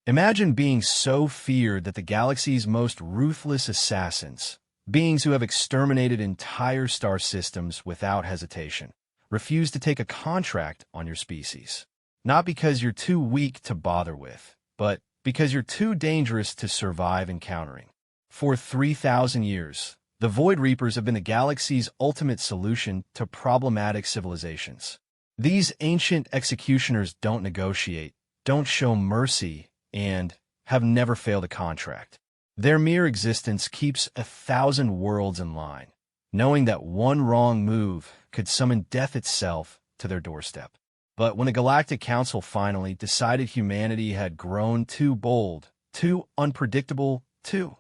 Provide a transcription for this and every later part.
Imagine being so feared that the galaxy's most ruthless assassins, beings who have exterminated entire star systems without hesitation, refuse to take a contract on your species. Not because you're too weak to bother with, but because you're too dangerous to survive encountering. For 3,000 years, the Void Reapers have been the galaxy's ultimate solution to problematic civilizations. These ancient executioners don't negotiate, don't show mercy, and have never failed a contract. Their mere existence keeps 1,000 worlds in line, knowing that one wrong move could summon death itself to their doorstep. But when the Galactic Council finally decided humanity had grown too bold, too unpredictable, too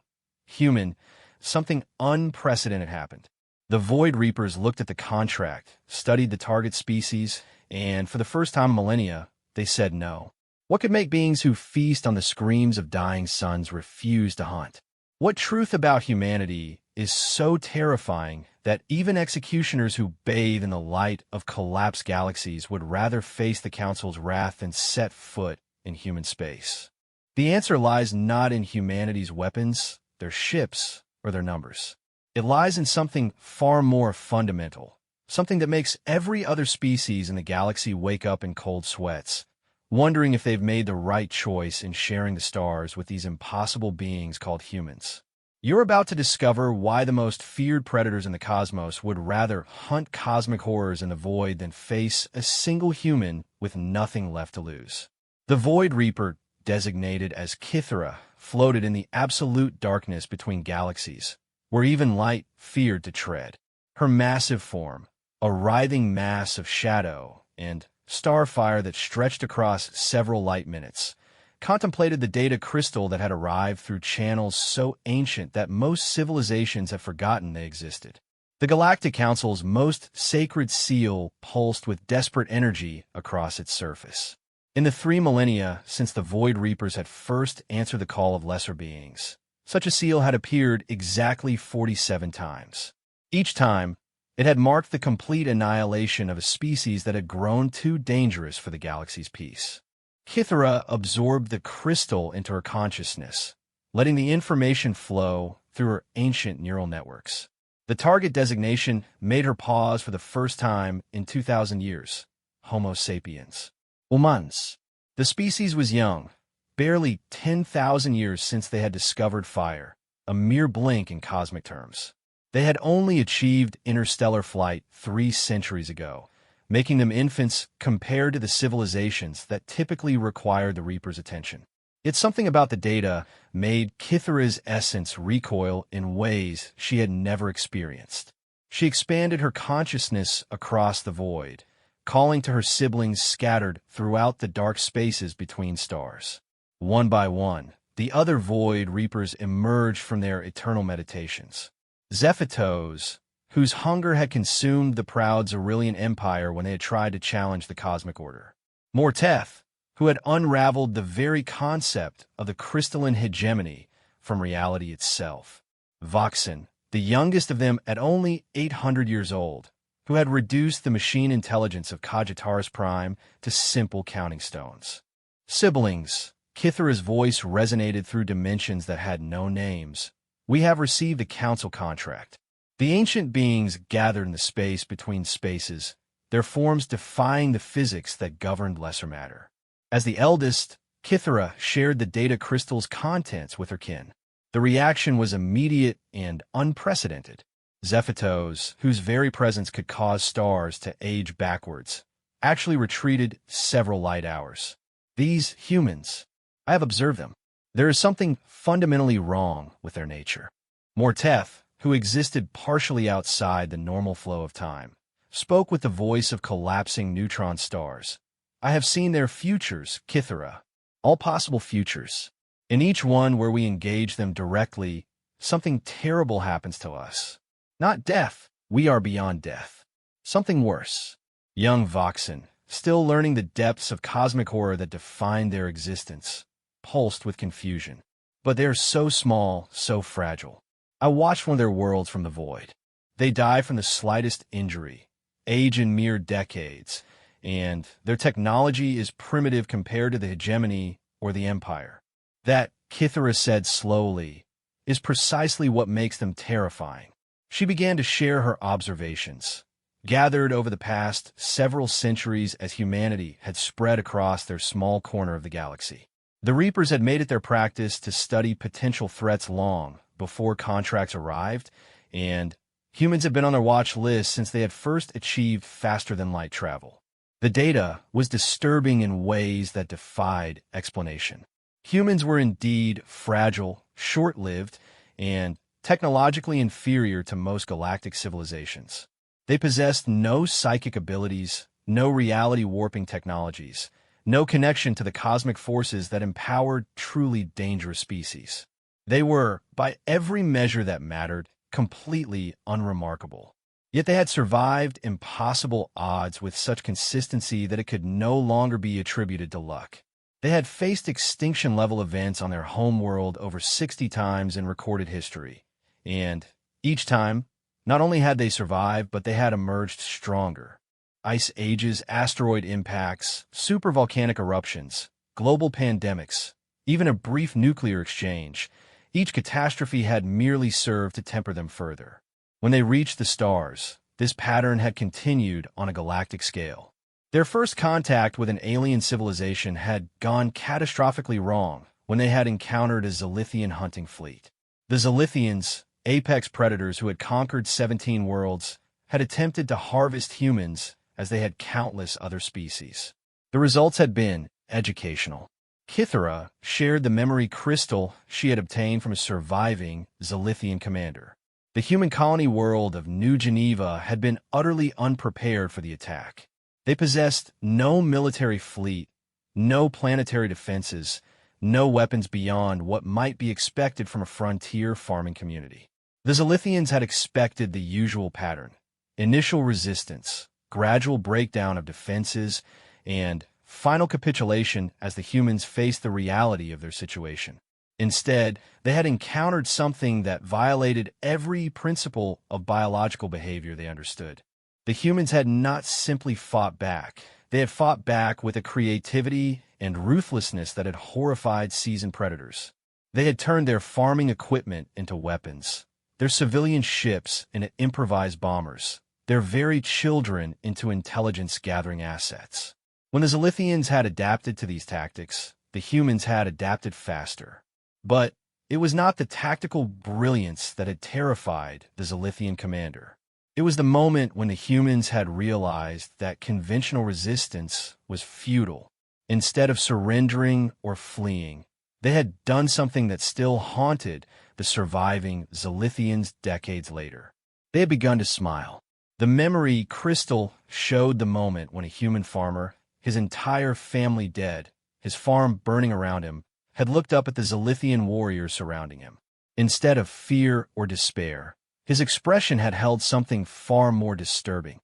human, something unprecedented happened. The Void Reapers looked at the contract, studied the target species, and for the first time in millennia, they said no. What could make beings who feast on the screams of dying suns refuse to hunt? What truth about humanity is so terrifying that even executioners who bathe in the light of collapsed galaxies would rather face the Council's wrath than set foot in human space? The answer lies not in humanity's weapons, their ships, or their numbers. It lies in something far more fundamental, something that makes every other species in the galaxy wake up in cold sweats, wondering if they've made the right choice in sharing the stars with these impossible beings called humans. You're about to discover why the most feared predators in the cosmos would rather hunt cosmic horrors in the void than face a single human with nothing left to lose. The Void Reaper, designated as Kythera, floated in the absolute darkness between galaxies, where even light feared to tread. Her massive form, a writhing mass of shadow and starfire that stretched across several light minutes, contemplated the data crystal that had arrived through channels so ancient that most civilizations have forgotten they existed. The Galactic Council's most sacred seal pulsed with desperate energy across its surface. In the 3 millennia since the Void Reapers had first answered the call of lesser beings, such a seal had appeared exactly 47 times. Each time, it had marked the complete annihilation of a species that had grown too dangerous for the galaxy's peace. Kythera absorbed the crystal into her consciousness, letting the information flow through her ancient neural networks. The target designation made her pause for the first time in 2,000 years. Homo sapiens. Humans. The species was young, barely 10,000 years since they had discovered fire, a mere blink in cosmic terms. They had only achieved interstellar flight 3 centuries ago, making them infants compared to the civilizations that typically required the Reaper's attention. Yet something about the data made Kythera's essence recoil in ways she had never experienced. She expanded her consciousness across the void, calling to her siblings scattered throughout the dark spaces between stars. One by one, the other Void Reapers emerged from their eternal meditations. Zephytos, whose hunger had consumed the proud Xyrillian Empire when they had tried to challenge the cosmic order. Morteth, who had unraveled the very concept of the crystalline hegemony from reality itself. Voxen, the youngest of them at only 800 years old, who had reduced the machine intelligence of Cogitaris Prime to simple counting stones. Siblings, Kythera's voice resonated through dimensions that had no names. We have received a council contract. The ancient beings gathered in the space between spaces, their forms defying the physics that governed lesser matter. As the eldest, Kythera shared the data crystal's contents with her kin. The reaction was immediate and unprecedented. Zephytos, whose very presence could cause stars to age backwards, actually retreated several light hours. These humans, I have observed them. There is something fundamentally wrong with their nature. Morteth, who existed partially outside the normal flow of time, spoke with the voice of collapsing neutron stars. I have seen their futures, Kythera, all possible futures. In each one where we engage them directly, something terrible happens to us. Not death, we are beyond death. Something worse. Young Voxen, still learning the depths of cosmic horror that defined their existence, pulsed with confusion. But they are so small, so fragile. I watched one of their worlds from the void. They die from the slightest injury, age in mere decades, and their technology is primitive compared to the hegemony or the empire. That, Kithara said slowly, is precisely what makes them terrifying. She began to share her observations, gathered over the past several centuries as humanity had spread across their small corner of the galaxy. The Reapers had made it their practice to study potential threats long before contracts arrived, and humans had been on their watch list since they had first achieved faster-than-light travel. The data was disturbing in ways that defied explanation. Humans were indeed fragile, short-lived, and technologically inferior to most galactic civilizations. They possessed no psychic abilities, no reality-warping technologies, no connection to the cosmic forces that empowered truly dangerous species. They were, by every measure that mattered, completely unremarkable. Yet they had survived impossible odds with such consistency that it could no longer be attributed to luck. They had faced extinction-level events on their homeworld over 60 times in recorded history, and each time, not only had they survived, but they had emerged stronger. Ice ages, asteroid impacts, supervolcanic eruptions, global pandemics, even a brief nuclear exchange, each catastrophe had merely served to temper them further. When they reached the stars, this pattern had continued on a galactic scale. Their first contact with an alien civilization had gone catastrophically wrong when they had encountered a Zilithian hunting fleet. The Zilithians, apex predators who had conquered 17 worlds, had attempted to harvest humans as they had countless other species. The results had been educational. Kithara shared the memory crystal she had obtained from a surviving Zilithian commander. The human colony world of New Geneva had been utterly unprepared for the attack. They possessed no military fleet, no planetary defenses, no weapons beyond what might be expected from a frontier farming community. The Zilithians had expected the usual pattern: initial resistance, gradual breakdown of defenses, and final capitulation as the humans faced the reality of their situation. Instead, they had encountered something that violated every principle of biological behavior they understood. The humans had not simply fought back. They had fought back with a creativity and ruthlessness that had horrified seasoned predators. They had turned their farming equipment into weapons, their civilian ships into improvised bombers, their very children into intelligence-gathering assets. When the Zilithians had adapted to these tactics, the humans had adapted faster. But it was not the tactical brilliance that had terrified the Zilithian commander. It was the moment when the humans had realized that conventional resistance was futile. Instead of surrendering or fleeing, they had done something that still haunted the surviving Zilithians decades later. They had begun to smile. The memory crystal showed the moment when a human farmer, his entire family dead, his farm burning around him, had looked up at the Zilithian warriors surrounding him. Instead of fear or despair, his expression had held something far more disturbing: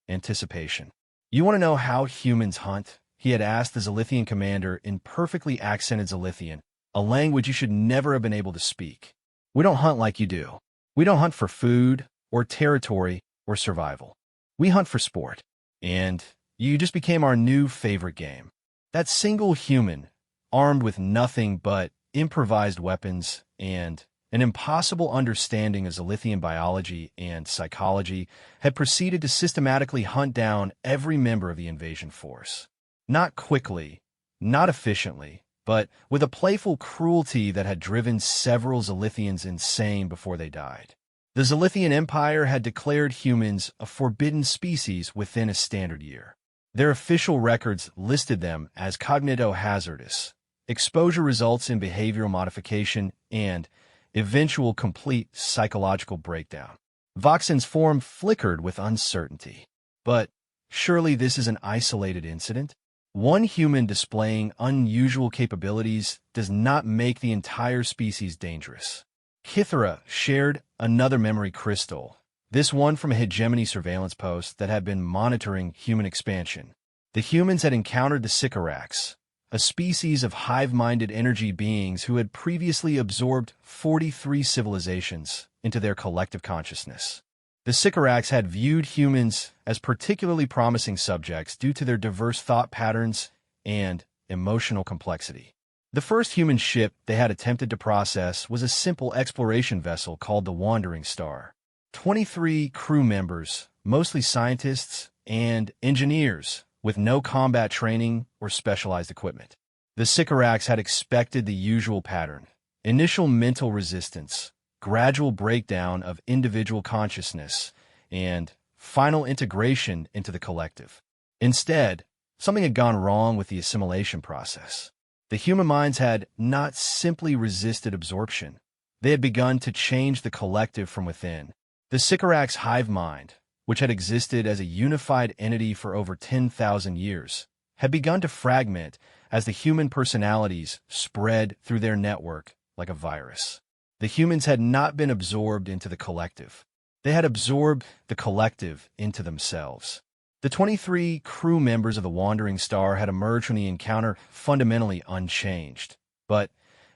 anticipation. "You want to know how humans hunt?" he had asked the Zilithian commander in perfectly accented Zilithian, a language you should never have been able to speak. "We don't hunt like you do. We don't hunt for food, or territory, or survival. We hunt for sport. And you just became our new favorite game." That single human, armed with nothing but improvised weapons and an impossible understanding of Zilithian biology and psychology, had proceeded to systematically hunt down every member of the invasion force. Not quickly, not efficiently, but with a playful cruelty that had driven several Zilithians insane before they died. The Zilithian Empire had declared humans a forbidden species within a standard year. Their official records listed them as cognitohazardous. Exposure results in behavioral modification and eventual complete psychological breakdown. Voxen's form flickered with uncertainty. But surely this is an isolated incident? One human displaying unusual capabilities does not make the entire species dangerous. Kithara shared another memory crystal, this one from a hegemony surveillance post that had been monitoring human expansion. The humans had encountered the Sycorax, a species of hive-minded energy beings who had previously absorbed 43 civilizations into their collective consciousness. The Sycorax had viewed humans as particularly promising subjects due to their diverse thought patterns and emotional complexity. The first human ship they had attempted to process was a simple exploration vessel called the Wandering Star. 23 crew members, mostly scientists and engineers, with no combat training or specialized equipment. The Sycorax had expected the usual pattern: initial mental resistance, gradual breakdown of individual consciousness, and final integration into the collective. Instead, something had gone wrong with the assimilation process. The human minds had not simply resisted absorption. They had begun to change the collective from within. The Sycorax hive mind, which had existed as a unified entity for over 10,000 years, had begun to fragment as the human personalities spread through their network like a virus. The humans had not been absorbed into the collective. They had absorbed the collective into themselves. The 23 crew members of the Wandering Star had emerged from the encounter fundamentally unchanged, but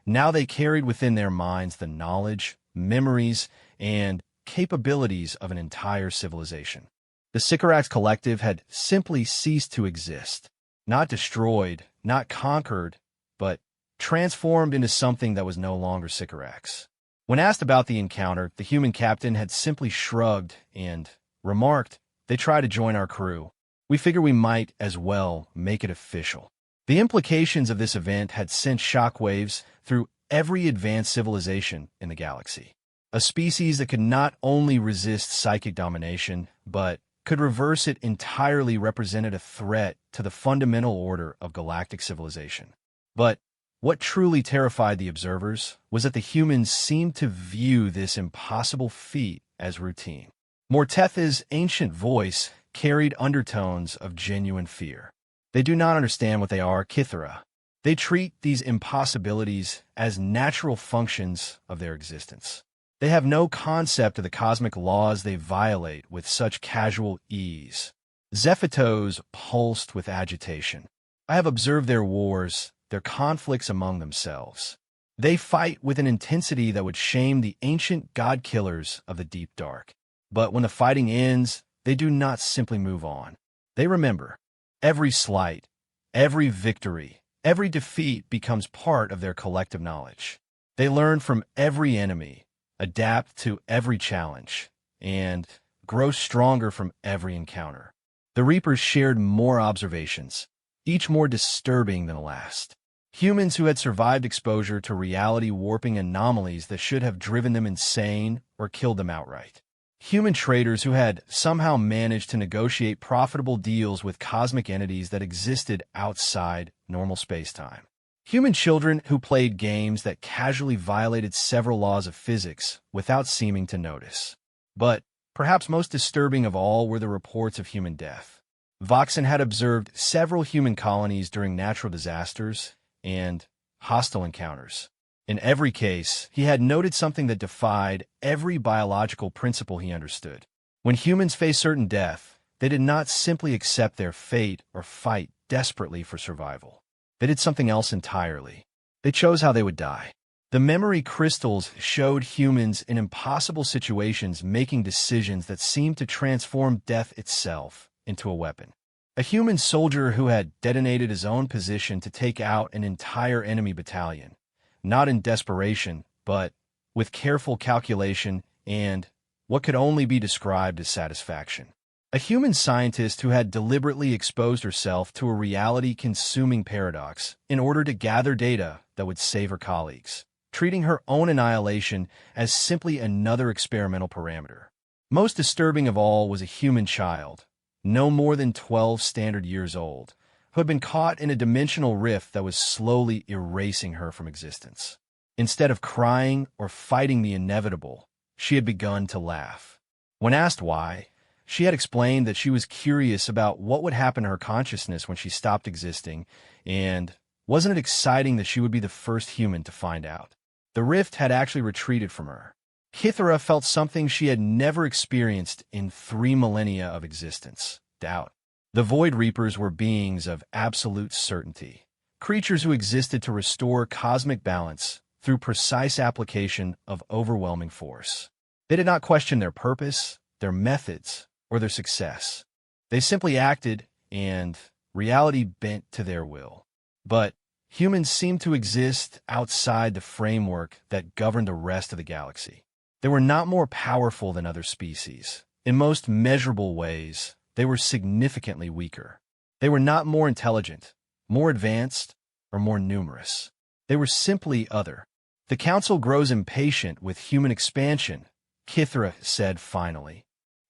now they carried within their minds the knowledge, memories, and capabilities of an entire civilization. The Sycorax collective had simply ceased to exist, not destroyed, not conquered, but transformed into something that was no longer Sycorax. When asked about the encounter, the human captain had simply shrugged and remarked, "They try to join our crew. We figure we might as well make it official." The implications of this event had sent shockwaves through every advanced civilization in the galaxy. A species that could not only resist psychic domination, but could reverse it entirely represented a threat to the fundamental order of galactic civilization. But what truly terrified the observers was that the humans seemed to view this impossible feat as routine. Mortetha's ancient voice carried undertones of genuine fear. "They do not understand what they are, Kithara. They treat these impossibilities as natural functions of their existence. They have no concept of the cosmic laws they violate with such casual ease." Zephytos pulsed with agitation. "I have observed their wars, their conflicts among themselves. They fight with an intensity that would shame the ancient god-killers of the deep dark. But when the fighting ends, they do not simply move on. They remember. Every slight, every victory, every defeat becomes part of their collective knowledge. They learn from every enemy, adapt to every challenge, and grow stronger from every encounter." The Reapers shared more observations, each more disturbing than the last. Humans who had survived exposure to reality-warping anomalies that should have driven them insane or killed them outright. Human traders who had somehow managed to negotiate profitable deals with cosmic entities that existed outside normal space-time. Human children who played games that casually violated several laws of physics without seeming to notice. But perhaps most disturbing of all were the reports of human death. Voxen had observed several human colonies during natural disasters and hostile encounters. In every case, he had noted something that defied every biological principle he understood. When humans faced certain death, they did not simply accept their fate or fight desperately for survival. They did something else entirely. They chose how they would die. The memory crystals showed humans in impossible situations making decisions that seemed to transform death itself into a weapon. A human soldier who had detonated his own position to take out an entire enemy battalion, not in desperation, but with careful calculation and what could only be described as satisfaction. A human scientist who had deliberately exposed herself to a reality-consuming paradox in order to gather data that would save her colleagues, treating her own annihilation as simply another experimental parameter. Most disturbing of all was a human child, no more than 12 standard years old, who had been caught in a dimensional rift that was slowly erasing her from existence. Instead of crying or fighting the inevitable, she had begun to laugh. When asked why, she had explained that she was curious about what would happen to her consciousness when she stopped existing, and wasn't it exciting that she would be the first human to find out? The rift had actually retreated from her. Kithara felt something she had never experienced in 3 millennia of existence: doubt. The Void Reapers were beings of absolute certainty, creatures who existed to restore cosmic balance through precise application of overwhelming force. They did not question their purpose, their methods, or their success. They simply acted, and reality bent to their will. But humans seemed to exist outside the framework that governed the rest of the galaxy. They were not more powerful than other species. In most measurable ways, they were significantly weaker. They were not more intelligent, more advanced, or more numerous. They were simply other. The Council grows impatient with human expansion, Kithra said finally.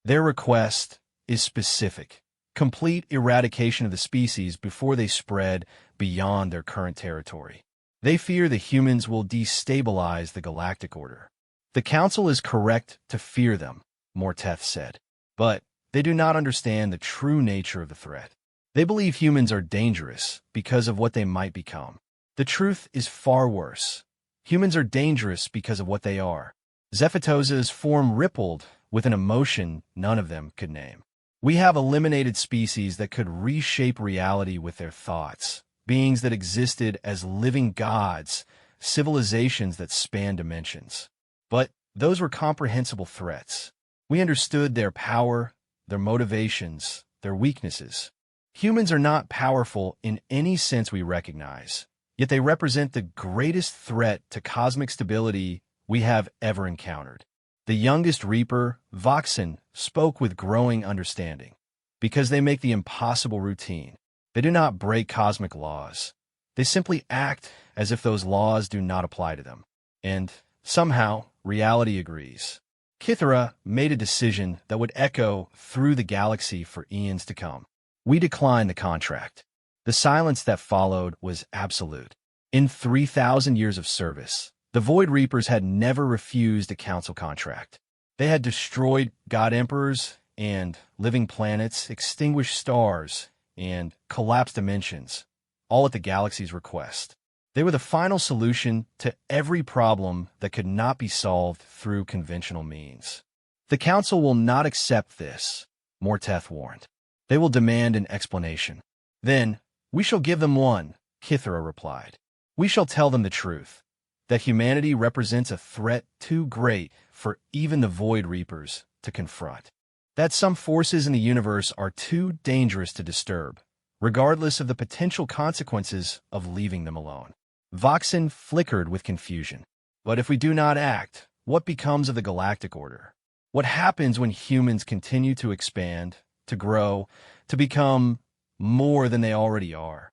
Their request is specific: complete eradication of the species before they spread beyond their current territory. They fear the humans will destabilize the galactic order. The Council is correct to fear them, Morteth said, but they do not understand the true nature of the threat. They believe humans are dangerous because of what they might become. The truth is far worse. Humans are dangerous because of what they are. Zephatoza's form rippled with an emotion none of them could name. We have eliminated species that could reshape reality with their thoughts, beings that existed as living gods, civilizations that span dimensions. But those were comprehensible threats. We understood their power, their motivations, their weaknesses. Humans are not powerful in any sense we recognize, yet they represent the greatest threat to cosmic stability we have ever encountered. The youngest Reaper, Voxen, spoke with growing understanding. Because they make the impossible routine. They do not break cosmic laws. They simply act as if those laws do not apply to them. And, somehow, reality agrees. Kithra made a decision that would echo through the galaxy for eons to come. We declined the contract. The silence that followed was absolute. In 3,000 years of service, the Void Reapers had never refused a council contract. They had destroyed god emperors and living planets, extinguished stars, and collapsed dimensions, all at the galaxy's request. They were the final solution to every problem that could not be solved through conventional means. The council will not accept this, Morteth warned. They will demand an explanation. Then, we shall give them one, Kithra replied. We shall tell them the truth, that humanity represents a threat too great for even the Void Reapers to confront. That some forces in the universe are too dangerous to disturb, regardless of the potential consequences of leaving them alone. Voxen flickered with confusion. But if we do not act, what becomes of the galactic order? What happens when humans continue to expand, to grow, to become more than they already are?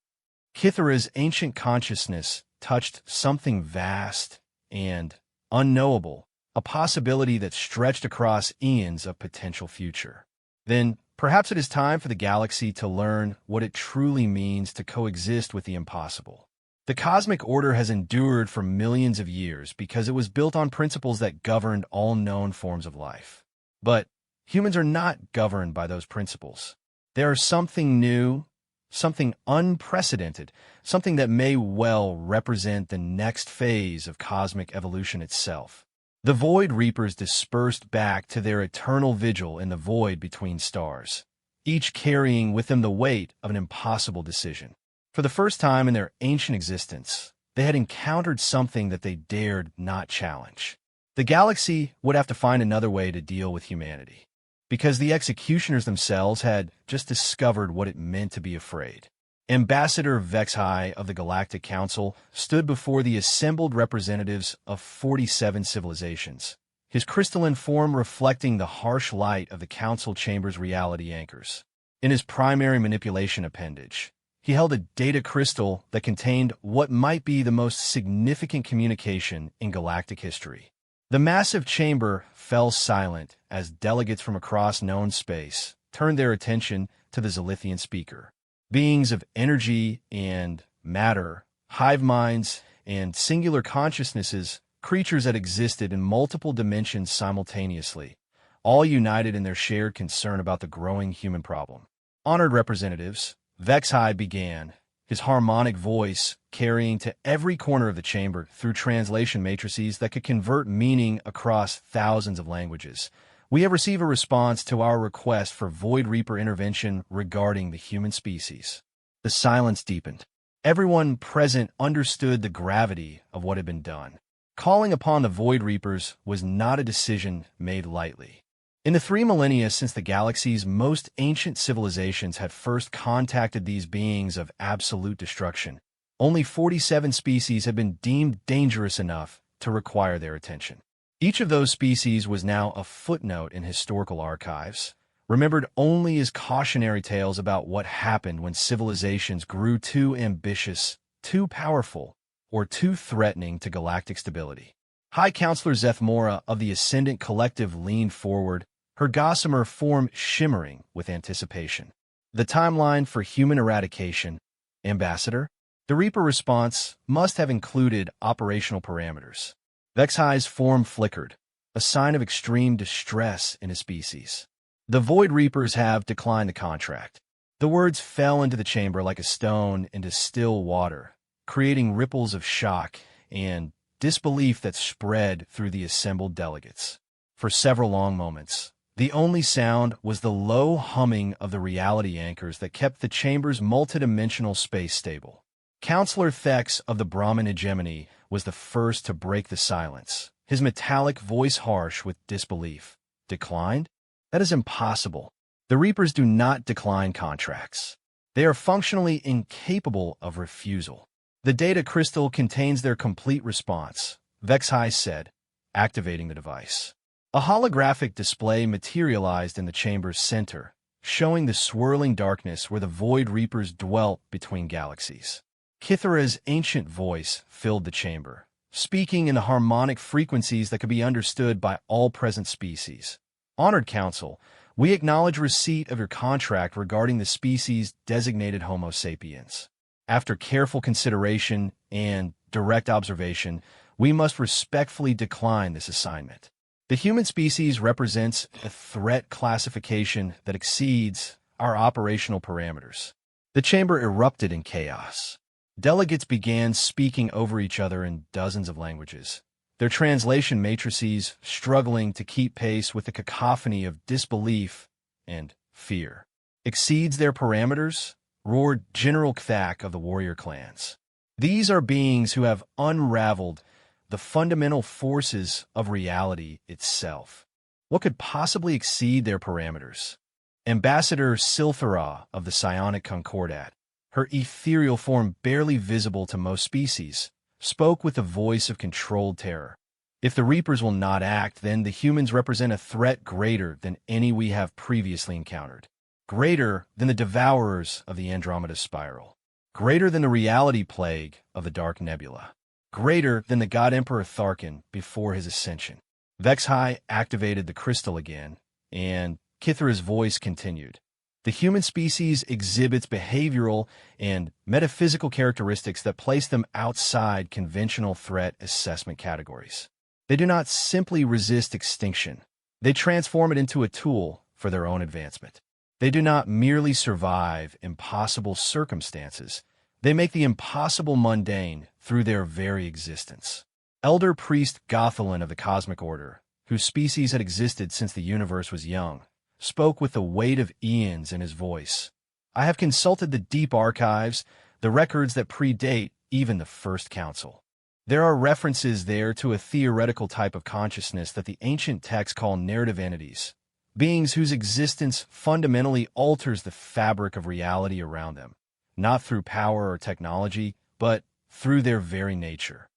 Kithra's ancient consciousness touched something vast and unknowable, a possibility that stretched across eons of potential future. Then, perhaps it is time for the galaxy to learn what it truly means to coexist with the impossible. The cosmic order has endured for millions of years because it was built on principles that governed all known forms of life. But humans are not governed by those principles. They are something new, something unprecedented, something that may well represent the next phase of cosmic evolution itself. The Void Reapers dispersed back to their eternal vigil in the void between stars, each carrying with them the weight of an impossible decision. For the first time in their ancient existence, they had encountered something that they dared not challenge. The galaxy would have to find another way to deal with humanity, because the executioners themselves had just discovered what it meant to be afraid. Ambassador Vexhai of the Galactic Council stood before the assembled representatives of 47 civilizations, his crystalline form reflecting the harsh light of the Council Chamber's reality anchors. In his primary manipulation appendage, he held a data crystal that contained what might be the most significant communication in galactic history. The massive chamber fell silent as delegates from across known space turned their attention to the Zilithian speaker. Beings of energy and matter, hive minds, and singular consciousnesses, creatures that existed in multiple dimensions simultaneously, all united in their shared concern about the growing human problem. Honored representatives, Vexhai began, his harmonic voice carrying to every corner of the chamber through translation matrices that could convert meaning across thousands of languages. We have received a response to our request for Void Reaper intervention regarding the human species. The silence deepened. Everyone present understood the gravity of what had been done. Calling upon the Void Reapers was not a decision made lightly. In the 3 millennia since the galaxy's most ancient civilizations had first contacted these beings of absolute destruction, Only 47 species had been deemed dangerous enough to require their attention. Each of those species was now a footnote in historical archives, remembered only as cautionary tales about what happened when civilizations grew too ambitious, too powerful, or too threatening to galactic stability. High Counselor Zethmora of the Ascendant Collective leaned forward, her gossamer form shimmering with anticipation. The timeline for human eradication, Ambassador? The Reaper response must have included operational parameters. Vexai's form flickered, a sign of extreme distress in his species. The Void Reapers have declined the contract. The words fell into the chamber like a stone into still water, creating ripples of shock and disbelief that spread through the assembled delegates. For several long moments, the only sound was the low humming of the reality anchors that kept the chamber's multidimensional space stable. Counselor Thex of the Brahmin hegemony was the first to break the silence, his metallic voice harsh with disbelief. Declined? That is impossible. The Reapers do not decline contracts. They are functionally incapable of refusal. The data crystal contains their complete response, Vexai said, activating the device. A holographic display materialized in the chamber's center, showing the swirling darkness where the Void Reapers dwelt between galaxies. Kithara's ancient voice filled the chamber, speaking in the harmonic frequencies that could be understood by all present species. Honored Council, we acknowledge receipt of your contract regarding the species designated Homo sapiens. After careful consideration and direct observation, we must respectfully decline this assignment. The human species represents a threat classification that exceeds our operational parameters. The chamber erupted in chaos. Delegates began speaking over each other in dozens of languages, their translation matrices struggling to keep pace with the cacophony of disbelief and fear. Exceeds their parameters? Roared General Kthak of the warrior clans. These are beings who have unraveled the fundamental forces of reality itself. What could possibly exceed their parameters? Ambassador Silthara of the Psionic Concordat, her ethereal form barely visible to most species, spoke with a voice of controlled terror. If the Reapers will not act, then the humans represent a threat greater than any we have previously encountered. Greater than the Devourers of the Andromeda Spiral. Greater than the reality plague of the Dark Nebula. Greater than the God Emperor Tharkin before his ascension. Vexai activated the crystal again, and Kithara's voice continued. The human species exhibits behavioral and metaphysical characteristics that place them outside conventional threat assessment categories. They do not simply resist extinction. They transform it into a tool for their own advancement. They do not merely survive impossible circumstances. They make the impossible mundane through their very existence. Elder Priest Gothelin of the Cosmic Order, whose species had existed since the universe was young, spoke with the weight of eons in his voice. I have consulted the deep archives, the records that predate even the First Council. There are references there to a theoretical type of consciousness that the ancient texts call narrative entities, beings whose existence fundamentally alters the fabric of reality around them, not through power or technology, but through their very nature.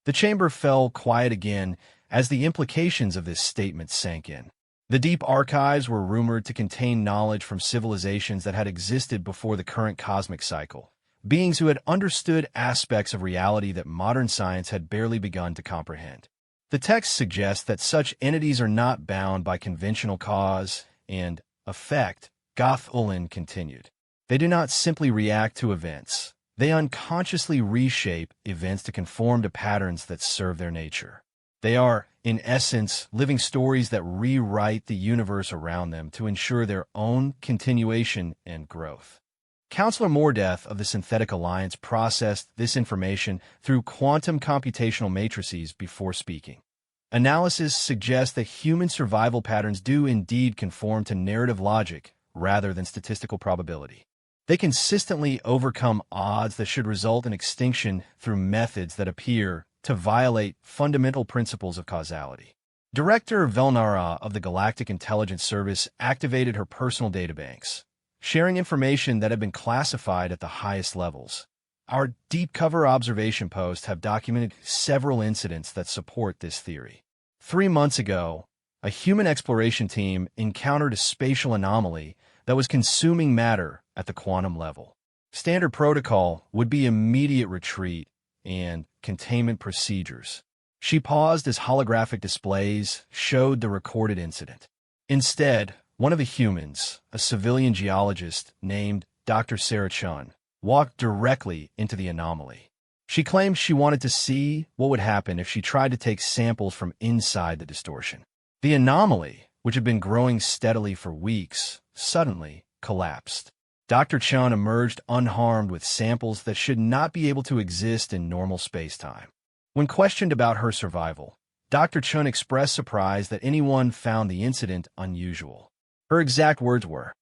The chamber fell quiet again as the implications of this statement sank in. The deep archives were rumored to contain knowledge from civilizations that had existed before the current cosmic cycle, beings who had understood aspects of reality that modern science had barely begun to comprehend. The text suggests that such entities are not bound by conventional cause and effect, Goth-Ulin continued. They do not simply react to events. They unconsciously reshape events to conform to patterns that serve their nature. They are, in essence, living stories that rewrite the universe around them to ensure their own continuation and growth. Counselor Mordeth of the Synthetic Alliance processed this information through quantum computational matrices before speaking. Analysis suggests that human survival patterns do indeed conform to narrative logic rather than statistical probability. They consistently overcome odds that should result in extinction through methods that appear to violate fundamental principles of causality. Director Velnara of the Galactic Intelligence Service activated her personal databanks, sharing information that had been classified at the highest levels. Our deep cover observation posts have documented several incidents that support this theory. 3 months ago, a human exploration team encountered a spatial anomaly that was consuming matter at the quantum level. Standard protocol would be immediate retreat and containment procedures. She paused as holographic displays showed the recorded incident. Instead, one of the humans, a civilian geologist named Dr. Sarah Chun, walked directly into the anomaly. She claimed she wanted to see what would happen if she tried to take samples from inside the distortion. The anomaly, which had been growing steadily for weeks, suddenly collapsed. Dr. Chun emerged unharmed with samples that should not be able to exist in normal spacetime. When questioned about her survival, Dr. Chun expressed surprise that anyone found the incident unusual. Her exact words were,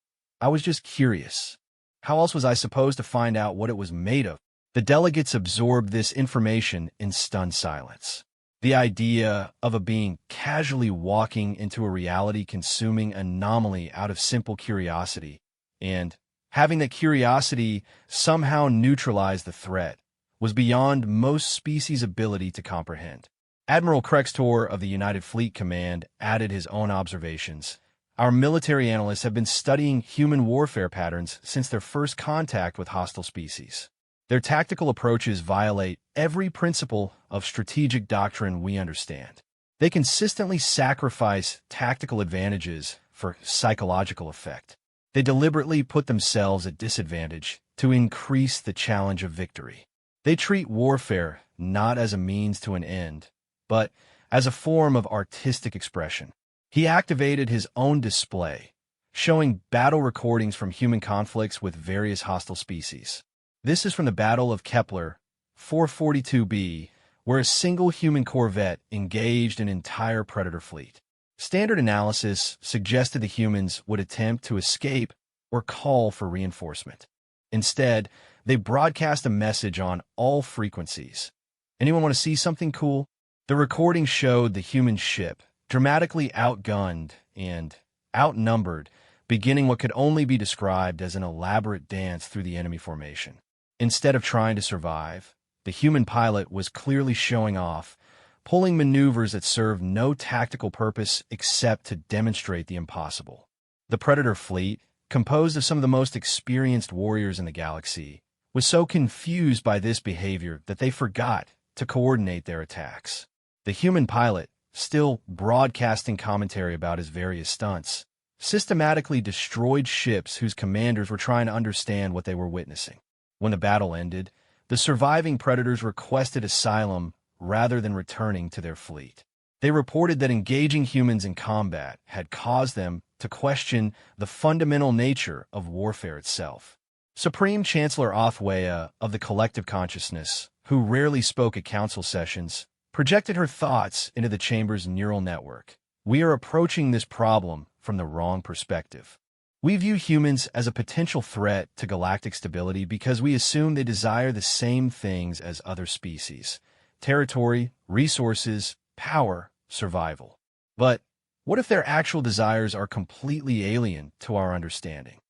"I was just curious. How else was I supposed to find out what it was made of?" The delegates absorbed this information in stunned silence. The idea of a being casually walking into a reality-consuming anomaly out of simple curiosity, and having that curiosity somehow neutralize the threat, was beyond most species' ability to comprehend. Admiral Krextor of the United Fleet Command added his own observations. Our military analysts have been studying human warfare patterns since their first contact with hostile species. Their tactical approaches violate every principle of strategic doctrine we understand. They consistently sacrifice tactical advantages for psychological effect. They deliberately put themselves at disadvantage to increase the challenge of victory. They treat warfare not as a means to an end, but as a form of artistic expression. He activated his own display, showing battle recordings from human conflicts with various hostile species. This is from the Battle of Kepler 442b, where a single human corvette engaged an entire Predator fleet. Standard analysis suggested the humans would attempt to escape or call for reinforcement. Instead, they broadcast a message on all frequencies. Anyone want to see something cool? The recording showed the human ship, dramatically outgunned and outnumbered, beginning what could only be described as an elaborate dance through the enemy formation. Instead of trying to survive, the human pilot was clearly showing off, pulling maneuvers that served no tactical purpose except to demonstrate the impossible. The Predator fleet, composed of some of the most experienced warriors in the galaxy, was so confused by this behavior that they forgot to coordinate their attacks. The human pilot, still broadcasting commentary about his various stunts, systematically destroyed ships whose commanders were trying to understand what they were witnessing. When the battle ended, the surviving Predators requested asylum rather than returning to their fleet. They reported that engaging humans in combat had caused them to question the fundamental nature of warfare itself. Supreme Chancellor Othwaya of the Collective Consciousness, who rarely spoke at council sessions, projected her thoughts into the chamber's neural network. We are approaching this problem from the wrong perspective. We view humans as a potential threat to galactic stability because we assume they desire the same things as other species: territory, resources, power, survival. But what if their actual desires are completely alien to our understanding?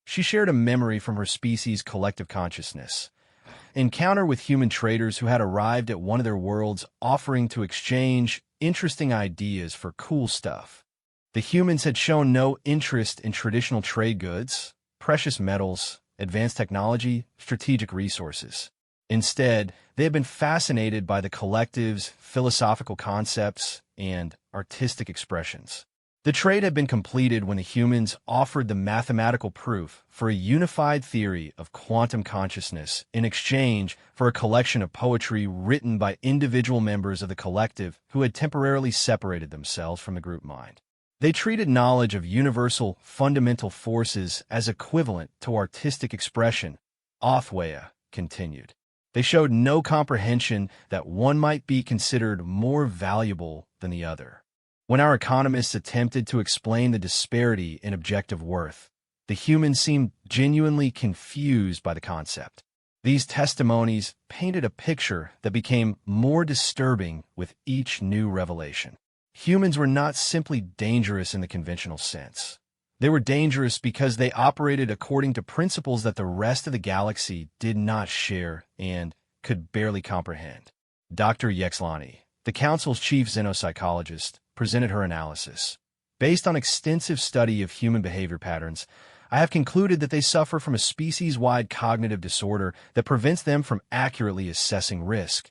She shared a memory from her species' collective consciousness. Encounter with human traders who had arrived at one of their worlds offering to exchange interesting ideas for cool stuff. The humans had shown no interest in traditional trade goods, precious metals, advanced technology, strategic resources. Instead, they had been fascinated by the collective's philosophical concepts and artistic expressions. The trade had been completed when the humans offered the mathematical proof for a unified theory of quantum consciousness in exchange for a collection of poetry written by individual members of the collective who had temporarily separated themselves from the group mind. They treated knowledge of universal fundamental forces as equivalent to artistic expression, Othwaya continued. They showed no comprehension that one might be considered more valuable than the other. When our economists attempted to explain the disparity in objective worth, the humans seemed genuinely confused by the concept. These testimonies painted a picture that became more disturbing with each new revelation. Humans were not simply dangerous in the conventional sense. They were dangerous because they operated according to principles that the rest of the galaxy did not share and could barely comprehend. Dr. Yexlani, the Council's chief xenopsychologist, presented her analysis. Based on extensive study of human behavior patterns, I have concluded that they suffer from a species-wide cognitive disorder that prevents them from accurately assessing risk,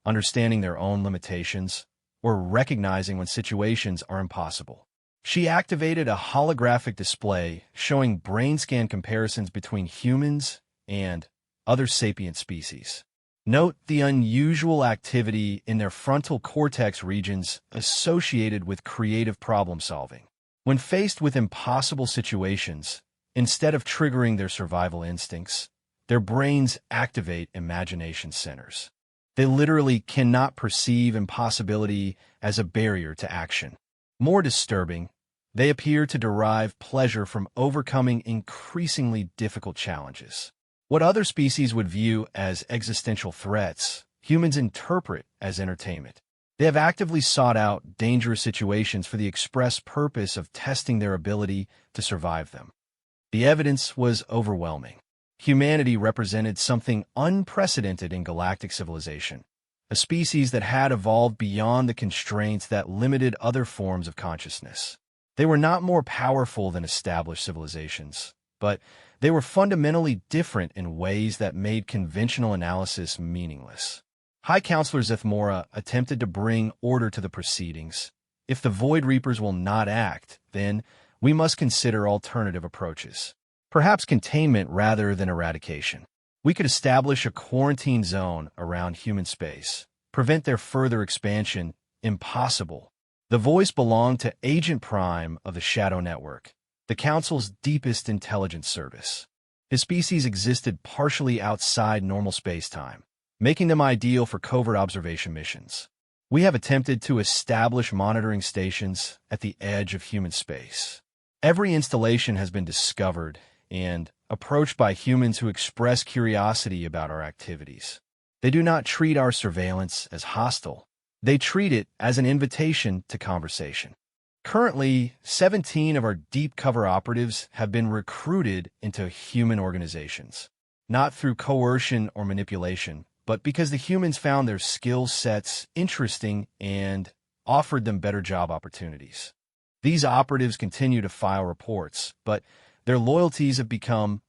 understanding their own limitations, or recognizing when situations are impossible. She activated a holographic display showing brain scan comparisons between humans and other sapient species. Note the unusual activity in their frontal cortex regions associated with creative problem-solving. When faced with impossible situations, instead of triggering their survival instincts, their brains activate imagination centers. They literally cannot perceive impossibility as a barrier to action. More disturbing, they appear to derive pleasure from overcoming increasingly difficult challenges. What other species would view as existential threats, humans interpret as entertainment. They have actively sought out dangerous situations for the express purpose of testing their ability to survive them. The evidence was overwhelming. Humanity represented something unprecedented in galactic civilization, a species that had evolved beyond the constraints that limited other forms of consciousness. They were not more powerful than established civilizations, but they were fundamentally different in ways that made conventional analysis meaningless. High Counselor Zethmora attempted to bring order to the proceedings. If the Void Reapers will not act, then we must consider alternative approaches. Perhaps containment rather than eradication. We could establish a quarantine zone around human space, prevent their further expansion. Impossible. The voice belonged to Agent Prime of the Shadow Network, the Council's deepest intelligence service. His species existed partially outside normal space-time, making them ideal for covert observation missions. We have attempted to establish monitoring stations at the edge of human space. Every installation has been discovered and approached by humans who express curiosity about our activities. They do not treat our surveillance as hostile. They treat it as an invitation to conversation. Currently, 17 of our deep cover operatives have been recruited into human organizations, not through coercion or manipulation, but because the humans found their skill sets interesting and offered them better job opportunities. These operatives continue to file reports, but their loyalties have become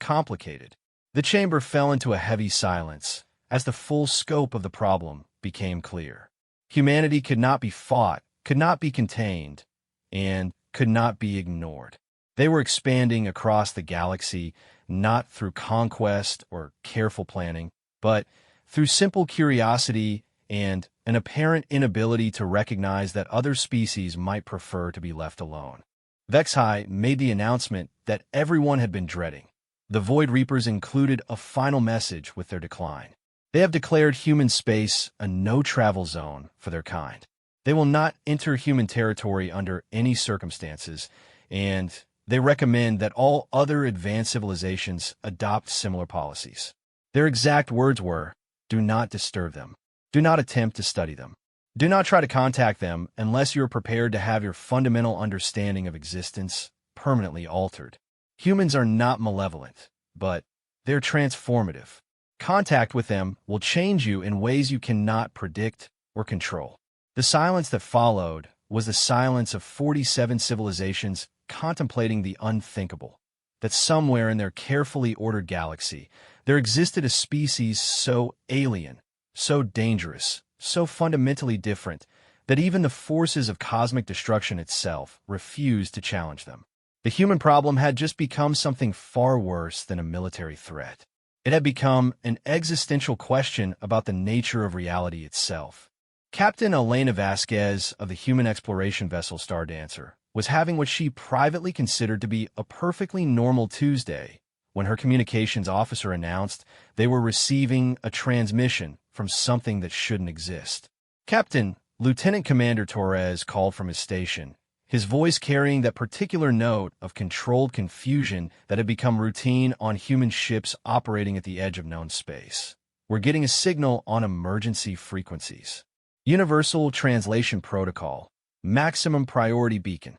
complicated. The chamber fell into a heavy silence as the full scope of the problem became clear. Humanity could not be fought, could not be contained, and could not be ignored. They were expanding across the galaxy, not through conquest or careful planning, but through simple curiosity and an apparent inability to recognize that other species might prefer to be left alone. Vexhai made the announcement that everyone had been dreading. The Void Reapers included a final message with their decline. They have declared human space a no-travel zone for their kind. They will not enter human territory under any circumstances, and they recommend that all other advanced civilizations adopt similar policies. Their exact words were, "Do not disturb them. Do not attempt to study them. Do not try to contact them unless you are prepared to have your fundamental understanding of existence permanently altered. Humans are not malevolent, but they're transformative. Contact with them will change you in ways you cannot predict or control." The silence that followed was the silence of 47 civilizations contemplating the unthinkable, that somewhere in their carefully ordered galaxy, there existed a species so alien, so dangerous, so fundamentally different, that even the forces of cosmic destruction itself refused to challenge them. The human problem had just become something far worse than a military threat. It had become an existential question about the nature of reality itself. Captain Elena Vasquez of the human exploration vessel Star Dancer was having what she privately considered to be a perfectly normal Tuesday when her communications officer announced they were receiving a transmission from something that shouldn't exist. Captain Lieutenant Commander Torres called from his station, his voice carrying that particular note of controlled confusion that had become routine on human ships operating at the edge of known space. "We're getting a signal on emergency frequencies. Universal Translation Protocol, maximum priority beacon.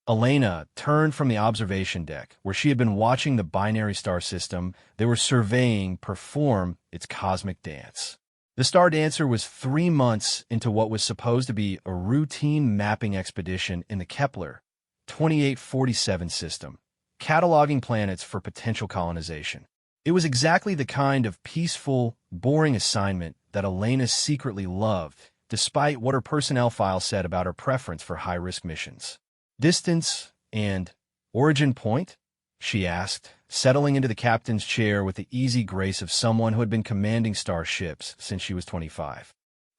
Elena turned from the observation deck, where she had been watching the binary star system they were surveying perform its cosmic dance. The Star Dancer was 3 months into what was supposed to be a routine mapping expedition in the Kepler 2847 system, cataloging planets for potential colonization. It was exactly the kind of peaceful, boring assignment that Elena secretly loved, despite what her personnel file said about her preference for high-risk missions. "Distance and origin point?" she asked, settling into the captain's chair with the easy grace of someone who had been commanding starships since she was 25.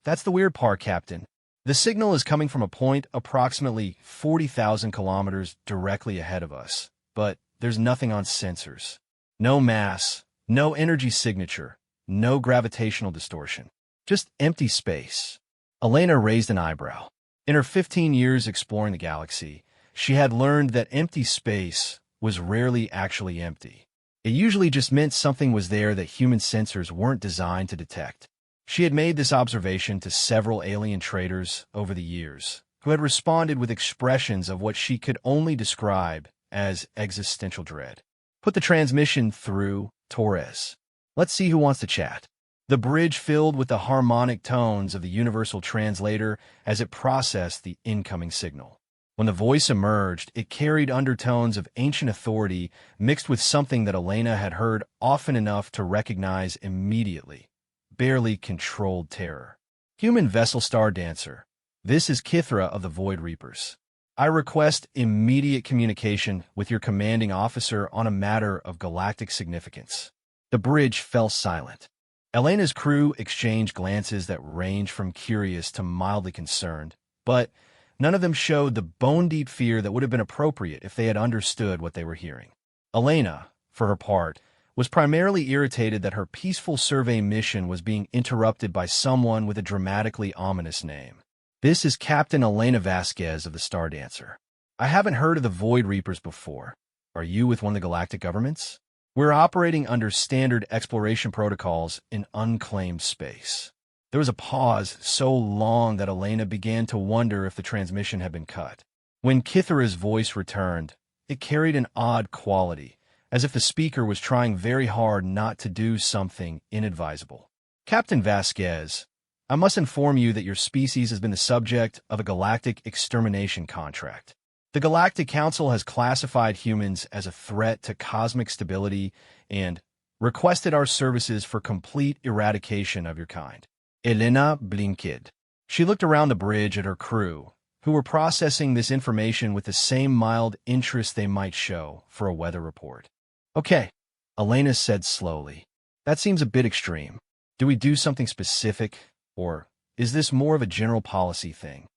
"That's the weird part, Captain. The signal is coming from a point approximately 40,000 kilometers directly ahead of us, but there's nothing on sensors. No mass, no energy signature, no gravitational distortion. Just empty space." Elena raised an eyebrow. In her 15 years exploring the galaxy, she had learned that empty space was rarely actually empty. It usually just meant something was there that human sensors weren't designed to detect. She had made this observation to several alien traders over the years, who had responded with expressions of what she could only describe as existential dread. "Put the transmission through, Torres. Let's see who wants to chat." The bridge filled with the harmonic tones of the universal translator as it processed the incoming signal. When the voice emerged, it carried undertones of ancient authority mixed with something that Elena had heard often enough to recognize immediately: barely controlled terror. "Human vessel Star Dancer, this is Kithra of the Void Reapers. I request immediate communication with your commanding officer on a matter of galactic significance." The bridge fell silent. Elena's crew exchanged glances that ranged from curious to mildly concerned, but none of them showed the bone-deep fear that would have been appropriate if they had understood what they were hearing. Elena, for her part, was primarily irritated that her peaceful survey mission was being interrupted by someone with a dramatically ominous name. "This is Captain Elena Vasquez of the Star Dancer. I haven't heard of the Void Reapers before. Are you with one of the galactic governments? We're operating under standard exploration protocols in unclaimed space." There was a pause so long that Elena began to wonder if the transmission had been cut. When Kithra's voice returned, it carried an odd quality, as if the speaker was trying very hard not to do something inadvisable. "Captain Vasquez, I must inform you that your species has been the subject of a galactic extermination contract. The Galactic Council has classified humans as a threat to cosmic stability and requested our services for complete eradication of your kind." Elena blinked. She looked around the bridge at her crew, who were processing this information with the same mild interest they might show for a weather report. "Okay," Elena said slowly. "That seems a bit extreme. Do we do something specific, or is this more of a general policy thing?"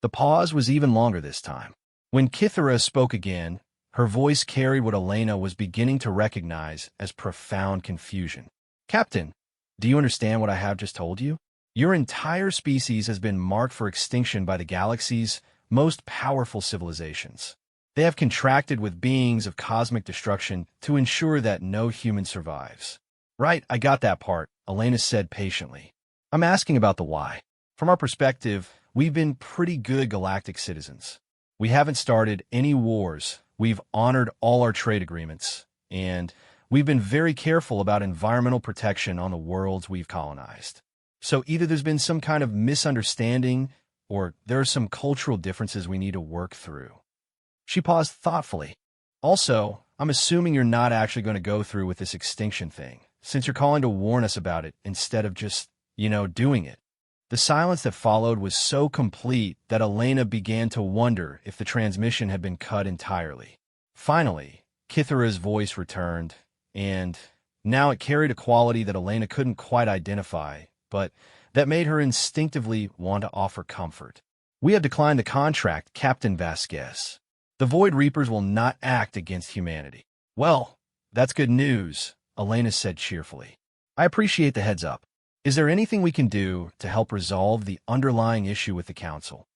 The pause was even longer this time. When Kithra spoke again, her voice carried what Elena was beginning to recognize as profound confusion. "Captain, do you understand what I have just told you? Your entire species has been marked for extinction by the galaxy's most powerful civilizations. They have contracted with beings of cosmic destruction to ensure that no human survives." "Right, I got that part," Elena said patiently. "I'm asking about the why. From our perspective, we've been pretty good galactic citizens. We haven't started any wars, we've honored all our trade agreements, and we've been very careful about environmental protection on the worlds we've colonized. So either there's been some kind of misunderstanding, or there are some cultural differences we need to work through." She paused thoughtfully. "Also, I'm assuming you're not actually going to go through with this extinction thing, since you're calling to warn us about it instead of just, doing it." The silence that followed was so complete that Elena began to wonder if the transmission had been cut entirely. Finally, Kithra's voice returned, and now it carried a quality that Elena couldn't quite identify, but that made her instinctively want to offer comfort. "We have declined the contract, Captain Vasquez. The Void Reapers will not act against humanity." "Well, that's good news," Elena said cheerfully. "I appreciate the heads up. Is there anything we can do to help resolve the underlying issue with the Council?"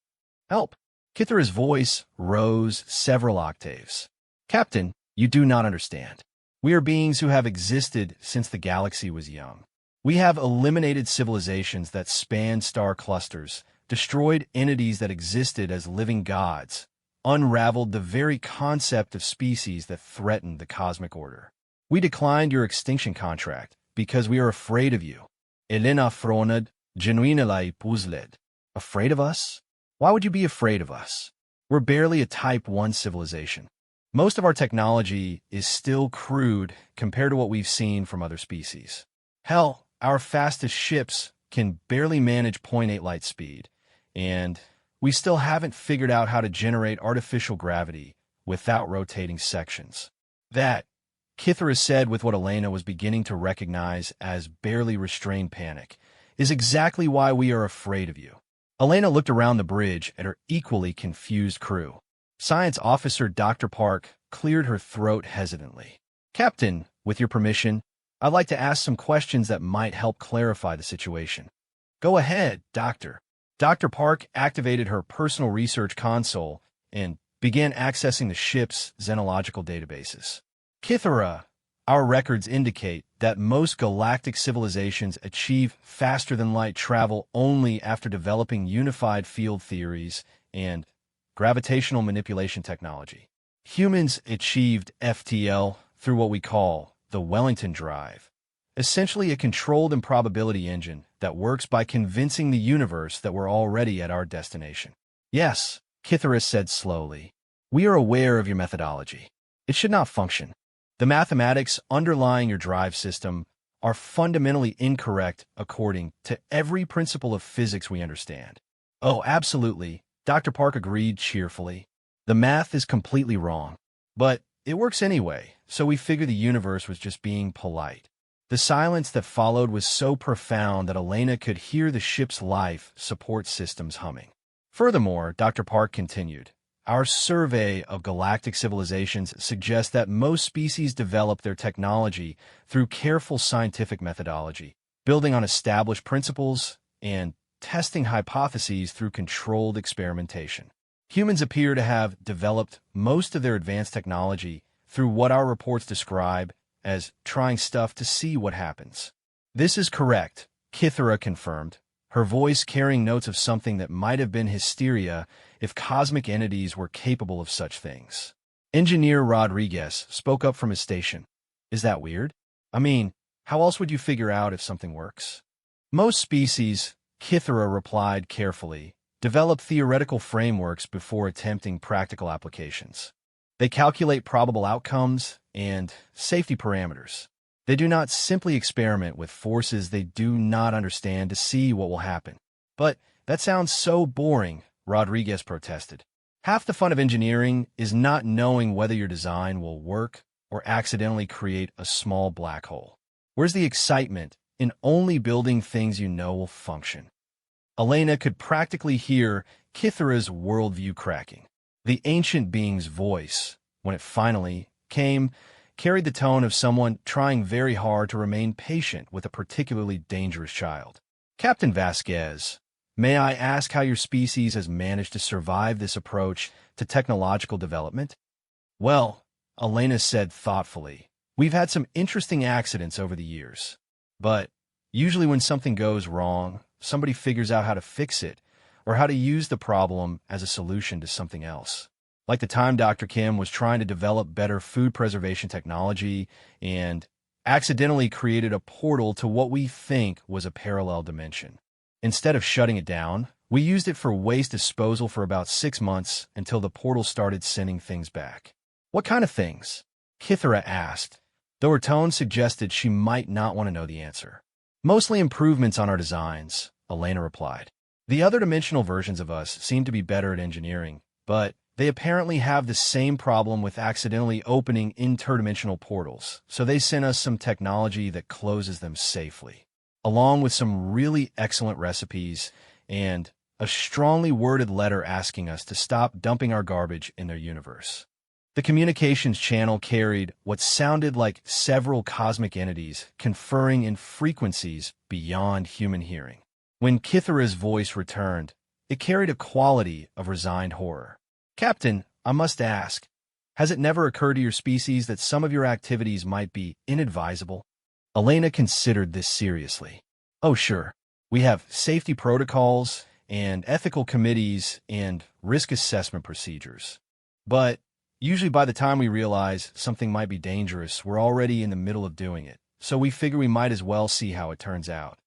"Help?" Kithra's voice rose several octaves. "Captain, you do not understand. We are beings who have existed since the galaxy was young. We have eliminated civilizations that spanned star clusters, destroyed entities that existed as living gods, unraveled the very concept of species that threatened the cosmic order. We declined your extinction contract because we are afraid of you. Elena Fronad, genuinely puzzled. Afraid of us? Why would you be afraid of us? We're barely a Type 1 civilization. Most of our technology is still crude compared to what we've seen from other species. Hell, our fastest ships can barely manage 0.8 light speed, and we still haven't figured out how to generate artificial gravity without rotating sections. That, Kithra said with what Elena was beginning to recognize as barely restrained panic, is exactly why we are afraid of you. Elena looked around the bridge at her equally confused crew. Science Officer Dr. Park cleared her throat hesitantly. Captain, with your permission, I'd like to ask some questions that might help clarify the situation. Go ahead, Doctor. Dr. Park activated her personal research console and began accessing the ship's xenological databases. Kithara, our records indicate that most galactic civilizations achieve faster-than-light travel only after developing unified field theories and gravitational manipulation technology. Humans achieved FTL through what we call the Wellington Drive, essentially a controlled improbability engine that works by convincing the universe that we're already at our destination. Yes, Kithara said slowly. We are aware of your methodology. It should not function. The mathematics underlying your drive system are fundamentally incorrect according to every principle of physics we understand. Oh, absolutely, Dr. Park agreed cheerfully. The math is completely wrong. But it works anyway, so we figure the universe was just being polite. The silence that followed was so profound that Elena could hear the ship's life support systems humming. Furthermore, Dr. Park continued, our survey of galactic civilizations suggests that most species develop their technology through careful scientific methodology, building on established principles and testing hypotheses through controlled experimentation. Humans appear to have developed most of their advanced technology through what our reports describe as trying stuff to see what happens. This is correct, Kithara confirmed, her voice carrying notes of something that might have been hysteria if cosmic entities were capable of such things. Engineer Rodriguez spoke up from his station. Is that weird? I mean, how else would you figure out if something works? Most species, Kithara replied carefully, develop theoretical frameworks before attempting practical applications. They calculate probable outcomes and safety parameters. They do not simply experiment with forces they do not understand to see what will happen. But that sounds so boring, Rodriguez protested. Half the fun of engineering is not knowing whether your design will work or accidentally create a small black hole. Where's the excitement in only building things you know will function? Elena could practically hear Kithara's worldview cracking. The ancient being's voice, when it finally came, carried the tone of someone trying very hard to remain patient with a particularly dangerous child. Captain Vasquez, may I ask how your species has managed to survive this approach to technological development? Well, Elena said thoughtfully, we've had some interesting accidents over the years. But usually when something goes wrong, somebody figures out how to fix it or how to use the problem as a solution to something else. Like the time Dr. Kim was trying to develop better food preservation technology and accidentally created a portal to what we think was a parallel dimension. Instead of shutting it down, we used it for waste disposal for about 6 months until the portal started sending things back. What kind of things? Kithara asked, though her tone suggested she might not want to know the answer. Mostly improvements on our designs, Elena replied. The other dimensional versions of us seem to be better at engineering, but they apparently have the same problem with accidentally opening interdimensional portals, so they sent us some technology that closes them safely, along with some really excellent recipes and a strongly worded letter asking us to stop dumping our garbage in their universe. The communications channel carried what sounded like several cosmic entities conferring in frequencies beyond human hearing. When Kithara's voice returned, it carried a quality of resigned horror. Captain, I must ask, has it never occurred to your species that some of your activities might be inadvisable? Elena considered this seriously. Oh, sure. We have safety protocols and ethical committees and risk assessment procedures. But usually by the time we realize something might be dangerous, we're already in the middle of doing it. So we figure we might as well see how it turns out.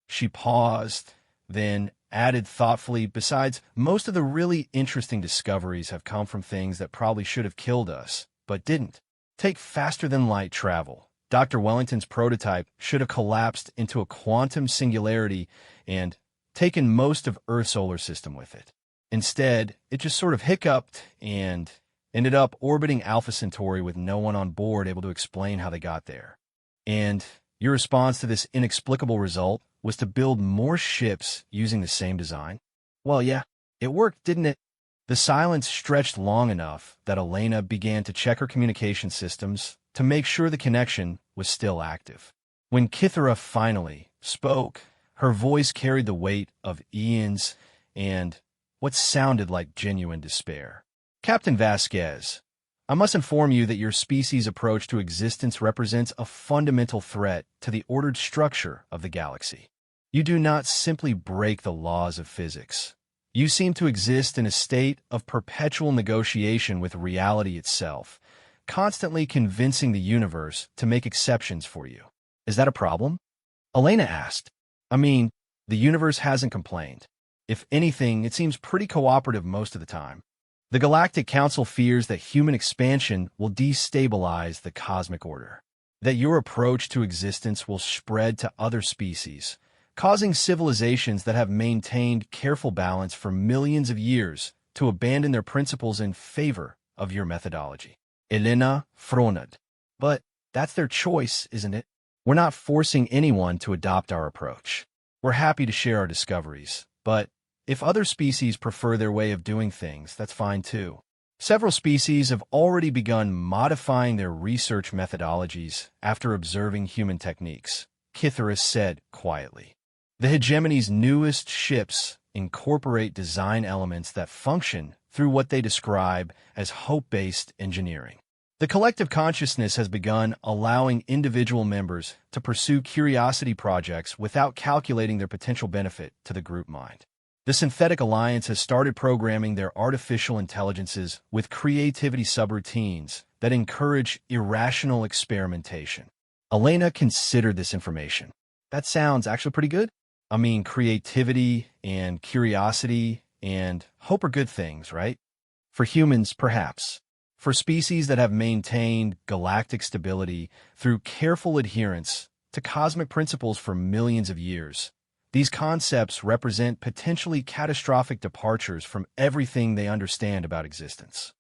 She paused, then added thoughtfully, besides, most of the really interesting discoveries have come from things that probably should have killed us, but didn't. Take faster-than-light travel. Dr. Wellington's prototype should have collapsed into a quantum singularity and taken most of Earth's solar system with it. Instead, it just sort of hiccuped and ended up orbiting Alpha Centauri with no one on board able to explain how they got there. And your response to this inexplicable result was to build more ships using the same design? Well, yeah, it worked, didn't it? The silence stretched long enough that Elena began to check her communication systems to make sure the connection was still active. When Kythera finally spoke, her voice carried the weight of eons and what sounded like genuine despair. Captain Vasquez, I must inform you that your species' approach to existence represents a fundamental threat to the ordered structure of the galaxy. You do not simply break the laws of physics. You seem to exist in a state of perpetual negotiation with reality itself, constantly convincing the universe to make exceptions for you. Is that a problem? Elena asked. I mean, the universe hasn't complained. If anything, it seems pretty cooperative most of the time. The Galactic Council fears that human expansion will destabilize the cosmic order, that your approach to existence will spread to other species, causing civilizations that have maintained careful balance for millions of years to abandon their principles in favor of your methodology. Elena frowned. But that's their choice, isn't it? We're not forcing anyone to adopt our approach. We're happy to share our discoveries, but if other species prefer their way of doing things, that's fine too. Several species have already begun modifying their research methodologies after observing human techniques, Kythera said quietly. The hegemony's newest ships incorporate design elements that function through what they describe as hope-based engineering. The collective consciousness has begun allowing individual members to pursue curiosity projects without calculating their potential benefit to the group mind. The Synthetic Alliance has started programming their artificial intelligences with creativity subroutines that encourage irrational experimentation. Elena considered this information. That sounds actually pretty good. I mean, creativity and curiosity and hope are good things, right? For humans, perhaps. For species that have maintained galactic stability through careful adherence to cosmic principles for millions of years, these concepts represent potentially catastrophic departures from everything they understand about existence.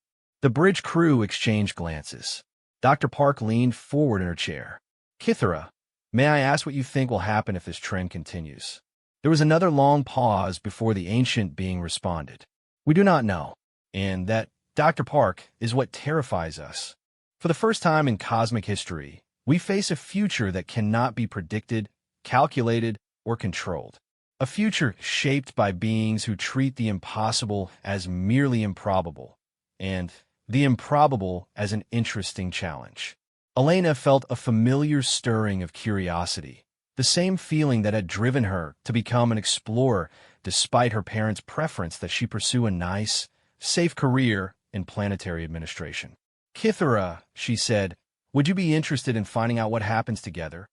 The bridge crew exchanged glances. Dr. Park leaned forward in her chair. Kythera, may I ask what you think will happen if this trend continues? There was another long pause before the ancient being responded. We do not know, and that, Dr. Park, is what terrifies us. For the first time in cosmic history, we face a future that cannot be predicted, calculated, or controlled. A future shaped by beings who treat the impossible as merely improbable, and the improbable as an interesting challenge. Elena felt a familiar stirring of curiosity, the same feeling that had driven her to become an explorer despite her parents' preference that she pursue a nice, safe career in planetary administration. Kythera, she said, would you be interested in finding out what happens together?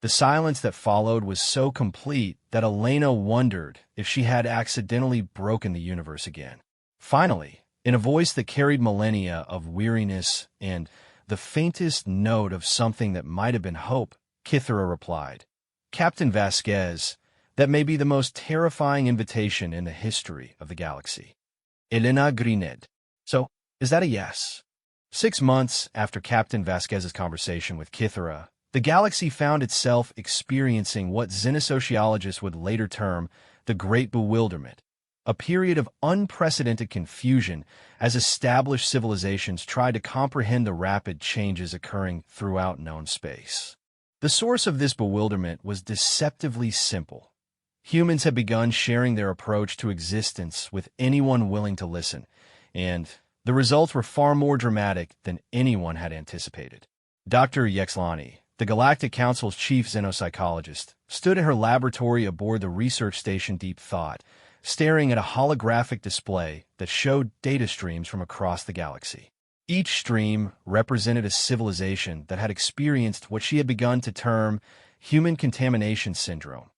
The silence that followed was so complete that Elena wondered if she had accidentally broken the universe again. Finally, in a voice that carried millennia of weariness and the faintest note of something that might have been hope, Kythera replied, Captain Vasquez, that may be the most terrifying invitation in the history of the galaxy. Elena grinned. So, is that a yes? 6 months after Captain Vasquez's conversation with Kythera, the galaxy found itself experiencing what xenosociologists would later term the Great Bewilderment, a period of unprecedented confusion as established civilizations tried to comprehend the rapid changes occurring throughout known space. The source of this bewilderment was deceptively simple. Humans had begun sharing their approach to existence with anyone willing to listen, and the results were far more dramatic than anyone had anticipated. Dr. Yexlani, the Galactic Council's chief xenopsychologist, stood in her laboratory aboard the research station Deep Thought, staring at a holographic display that showed data streams from across the galaxy. Each stream represented a civilization that had experienced what she had begun to term human contamination syndrome.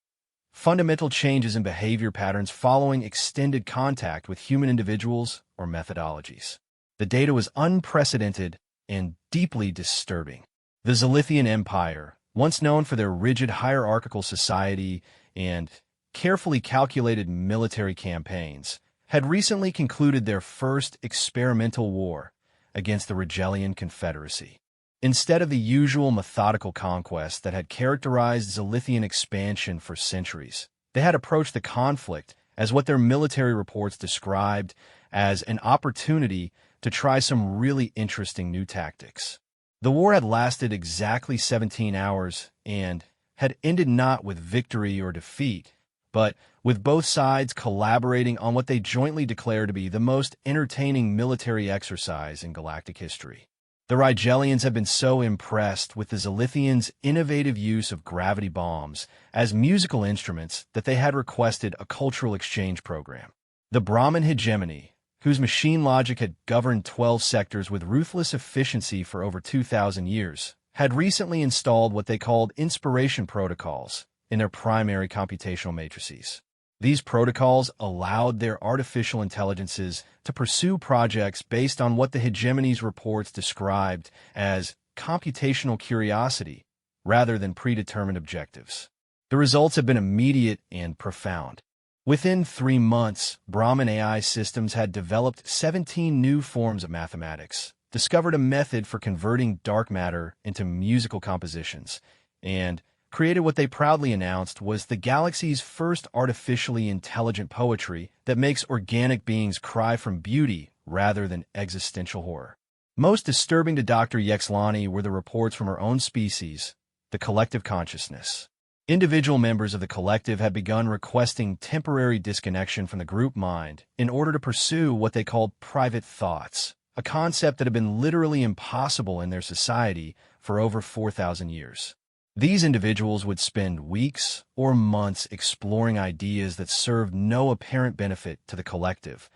Fundamental changes in behavior patterns following extended contact with human individuals or methodologies. The data was unprecedented and deeply disturbing. The Zilithian Empire, once known for their rigid hierarchical society and carefully calculated military campaigns, had recently concluded their first experimental war against the Rigelian Confederacy. Instead of the usual methodical conquest that had characterized Zilithian expansion for centuries, they had approached the conflict as what their military reports described as an opportunity to try some really interesting new tactics. The war had lasted exactly 17 hours and had ended not with victory or defeat, but with both sides collaborating on what they jointly declared to be the most entertaining military exercise in galactic history. The Rigelians had been so impressed with the Zilithians' innovative use of gravity bombs as musical instruments that they had requested a cultural exchange program. The Brahmin hegemony, whose machine logic had governed 12 sectors with ruthless efficiency for over 2,000 years, had recently installed what they called inspiration protocols in their primary computational matrices. These protocols allowed their artificial intelligences to pursue projects based on what the hegemony's reports described as computational curiosity rather than predetermined objectives. The results have been immediate and profound. Within 3 months, Brahmin AI systems had developed 17 new forms of mathematics, discovered a method for converting dark matter into musical compositions, and created what they proudly announced was the galaxy's first artificially intelligent poetry that makes organic beings cry from beauty rather than existential horror. Most disturbing to Dr. Yexlani were the reports from her own species, the collective consciousness. Individual members of the collective had begun requesting temporary disconnection from the group mind in order to pursue what they called private thoughts, a concept that had been literally impossible in their society for over 4,000 years. These individuals would spend weeks or months exploring ideas that served no apparent benefit to the collective,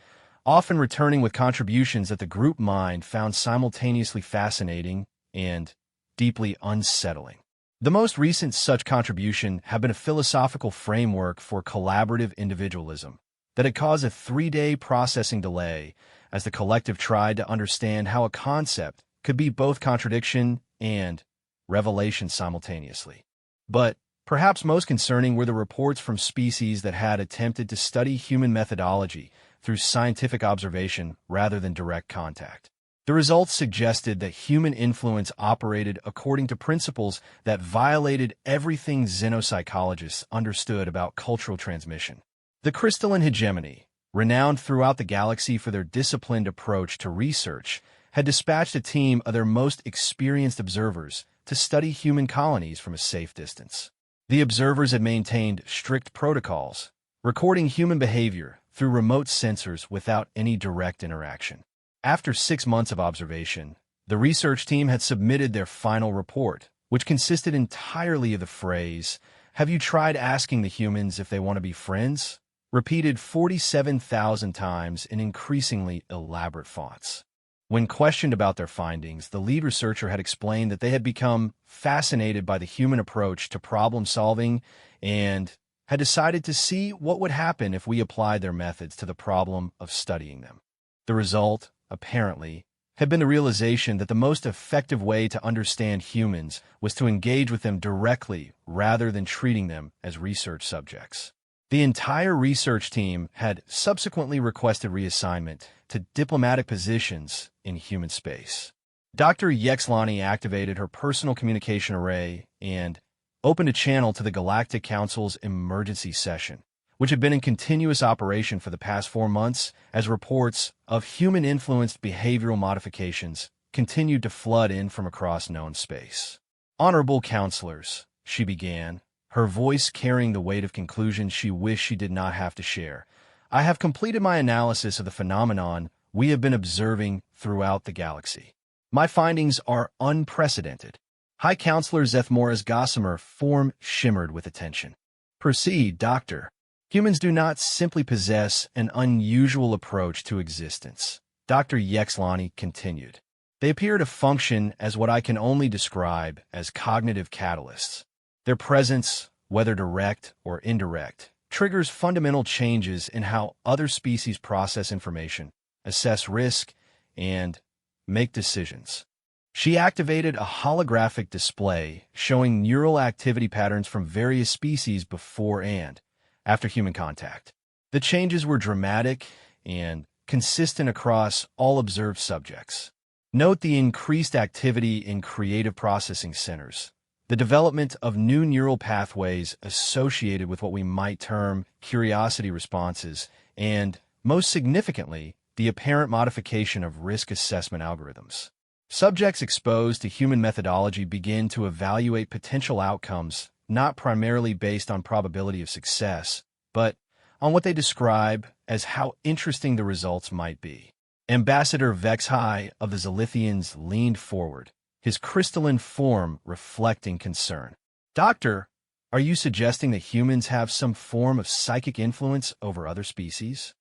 often returning with contributions that the group mind found simultaneously fascinating and deeply unsettling. The most recent such contribution had been a philosophical framework for collaborative individualism that had caused a 3-day processing delay as the collective tried to understand how a concept could be both contradiction and revelation simultaneously. But perhaps most concerning were the reports from species that had attempted to study human methodology through scientific observation rather than direct contact. The results suggested that human influence operated according to principles that violated everything xenopsychologists understood about cultural transmission. The crystalline hegemony, renowned throughout the galaxy for their disciplined approach to research, had dispatched a team of their most experienced observers to study human colonies from a safe distance. The observers had maintained strict protocols, recording human behavior through remote sensors without any direct interaction. After 6 months of observation, the research team had submitted their final report, which consisted entirely of the phrase, "Have you tried asking the humans if they want to be friends?" repeated 47,000 times in increasingly elaborate fonts. When questioned about their findings, the lead researcher had explained that they had become fascinated by the human approach to problem solving and had decided to see what would happen if we applied their methods to the problem of studying them. The result, apparently, had been the realization that the most effective way to understand humans was to engage with them directly rather than treating them as research subjects. The entire research team had subsequently requested reassignment to diplomatic positions in human space. Dr. Yexlani activated her personal communication array and opened a channel to the Galactic Council's emergency session, which had been in continuous operation for the past 4 months as reports of human-influenced behavioral modifications continued to flood in from across known space. "Honorable counselors," she began, her voice carrying the weight of conclusions she wished she did not have to share, "I have completed my analysis of the phenomenon we have been observing throughout the galaxy. My findings are unprecedented." High Counselor Zethmora's gossamer form shimmered with attention. "Proceed, Doctor." Humans do not simply possess an unusual approach to existence, Dr. Yexlani continued. They appear to function as what I can only describe as cognitive catalysts. Their presence, whether direct or indirect, triggers fundamental changes in how other species process information, assess risk, and make decisions. She activated a holographic display showing neural activity patterns from various species before and after human contact. The changes were dramatic and consistent across all observed subjects. Note the increased activity in creative processing centers, the development of new neural pathways associated with what we might term curiosity responses, and, most significantly, the apparent modification of risk assessment algorithms. Subjects exposed to human methodology begin to evaluate potential outcomes not primarily based on probability of success, but on what they describe as how interesting the results might be. Ambassador Vexhai of the Zalithians leaned forward, his crystalline form reflecting concern. Doctor, are you suggesting that humans have some form of psychic influence over other species?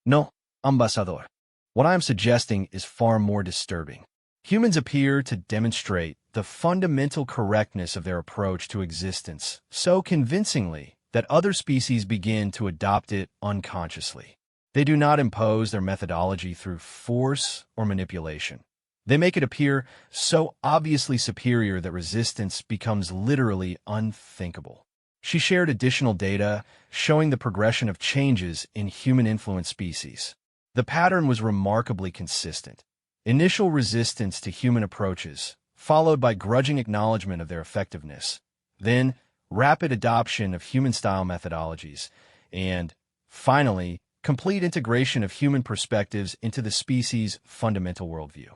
No, Ambassador. What I am suggesting is far more disturbing. Humans appear to demonstrate the fundamental correctness of their approach to existence so convincingly that other species begin to adopt it unconsciously. They do not impose their methodology through force or manipulation. They make it appear so obviously superior that resistance becomes literally unthinkable. She shared additional data showing the progression of changes in human-influenced species. The pattern was remarkably consistent. Initial resistance to human approaches, followed by grudging acknowledgement of their effectiveness, then rapid adoption of human-style methodologies, and, finally, complete integration of human perspectives into the species' fundamental worldview.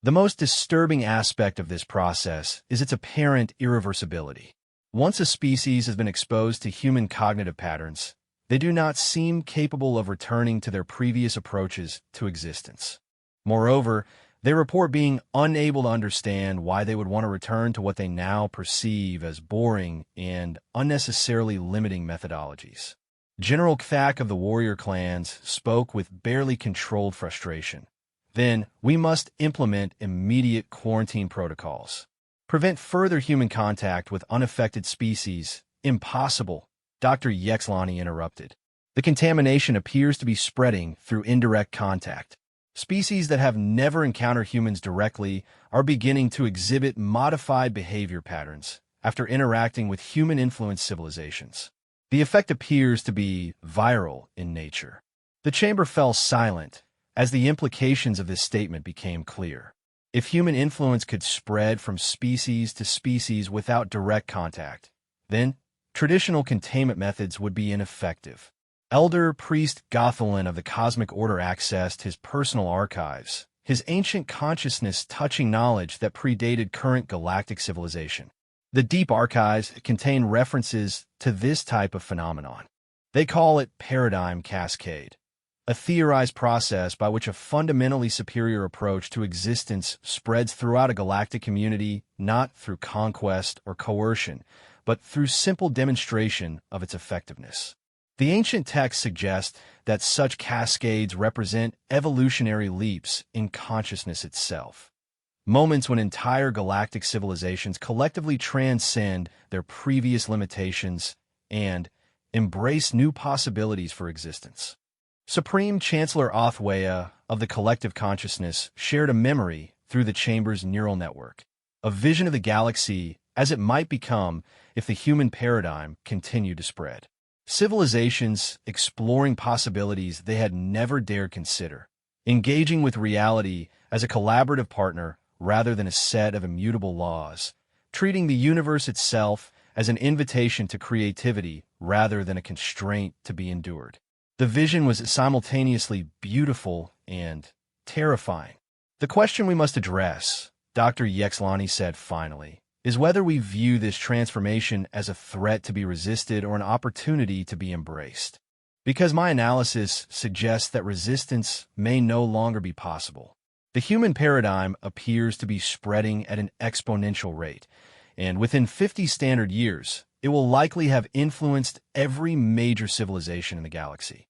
The most disturbing aspect of this process is its apparent irreversibility. Once a species has been exposed to human cognitive patterns, they do not seem capable of returning to their previous approaches to existence. Moreover, they report being unable to understand why they would want to return to what they now perceive as boring and unnecessarily limiting methodologies. General Kthak of the warrior clans spoke with barely controlled frustration. Then, we must implement immediate quarantine protocols. Prevent further human contact with unaffected species. Impossible, Dr. Yexlani interrupted. The contamination appears to be spreading through indirect contact. Species that have never encountered humans directly are beginning to exhibit modified behavior patterns after interacting with human-influenced civilizations. The effect appears to be viral in nature. The chamber fell silent as the implications of this statement became clear. If human influence could spread from species to species without direct contact, then traditional containment methods would be ineffective. Elder Priest Gothelin of the Cosmic Order accessed his personal archives, his ancient consciousness touching knowledge that predated current galactic civilization. The deep archives contain references to this type of phenomenon. They call it paradigm cascade, a theorized process by which a fundamentally superior approach to existence spreads throughout a galactic community not through conquest or coercion, but through simple demonstration of its effectiveness. The ancient texts suggest that such cascades represent evolutionary leaps in consciousness itself, moments when entire galactic civilizations collectively transcend their previous limitations and embrace new possibilities for existence. Supreme Chancellor Othwaya of the collective consciousness shared a memory through the chamber's neural network, a vision of the galaxy as it might become if the human paradigm continued to spread. Civilizations exploring possibilities they had never dared consider, engaging with reality as a collaborative partner rather than a set of immutable laws, treating the universe itself as an invitation to creativity rather than a constraint to be endured. The vision was simultaneously beautiful and terrifying. The question we must address, Dr. Yexlani said finally, is whether we view this transformation as a threat to be resisted or an opportunity to be embraced. Because my analysis suggests that resistance may no longer be possible. The human paradigm appears to be spreading at an exponential rate, and within 50 standard years, it will likely have influenced every major civilization in the galaxy.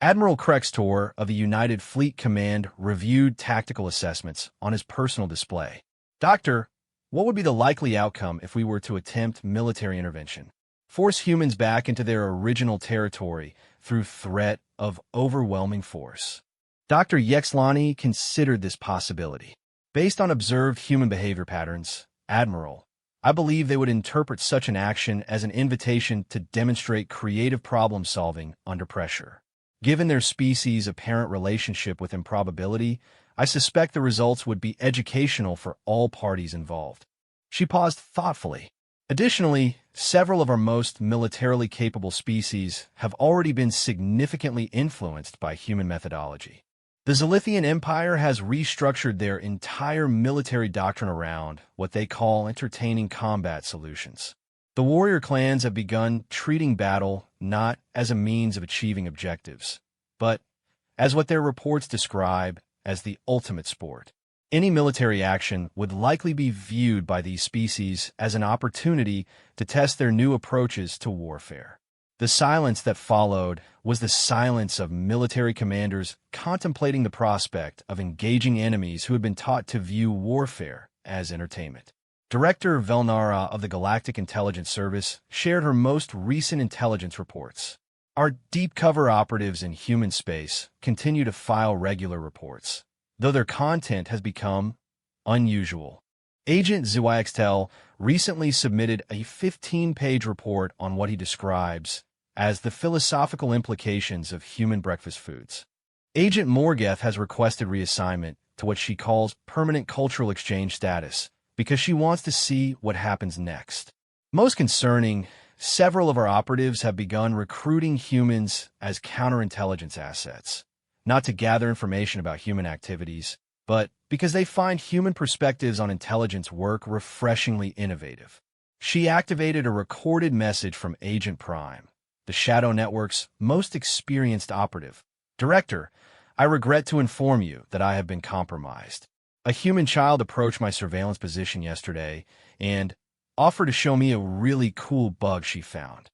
Admiral Crextor of the United Fleet Command reviewed tactical assessments on his personal display. Doctor, what would be the likely outcome if we were to attempt military intervention? Force humans back into their original territory through threat of overwhelming force. Dr. Yexlani considered this possibility. Based on observed human behavior patterns, Admiral, I believe they would interpret such an action as an invitation to demonstrate creative problem-solving under pressure. Given their species' apparent relationship with improbability, I suspect the results would be educational for all parties involved. She paused thoughtfully. Additionally, several of our most militarily capable species have already been significantly influenced by human methodology. The Zilithian Empire has restructured their entire military doctrine around what they call entertaining combat solutions. The warrior clans have begun treating battle not as a means of achieving objectives, but as what their reports describe as the ultimate sport. Any military action would likely be viewed by these species as an opportunity to test their new approaches to warfare. The silence that followed was the silence of military commanders contemplating the prospect of engaging enemies who had been taught to view warfare as entertainment. Director Velnara of the Galactic Intelligence Service shared her most recent intelligence reports. Our deep cover operatives in human space continue to file regular reports, though their content has become unusual. Agent Zywixtel recently submitted a 15-page report on what he describes as the philosophical implications of human breakfast foods. Agent Morgeth has requested reassignment to what she calls permanent cultural exchange status because she wants to see what happens next. Most concerning, several of our operatives have begun recruiting humans as counterintelligence assets, not to gather information about human activities, but because they find human perspectives on intelligence work refreshingly innovative. She activated a recorded message from Agent Prime, the Shadow Network's most experienced operative. Director, I regret to inform you that I have been compromised. A human child approached my surveillance position yesterday and offered to show me a really cool bug she found.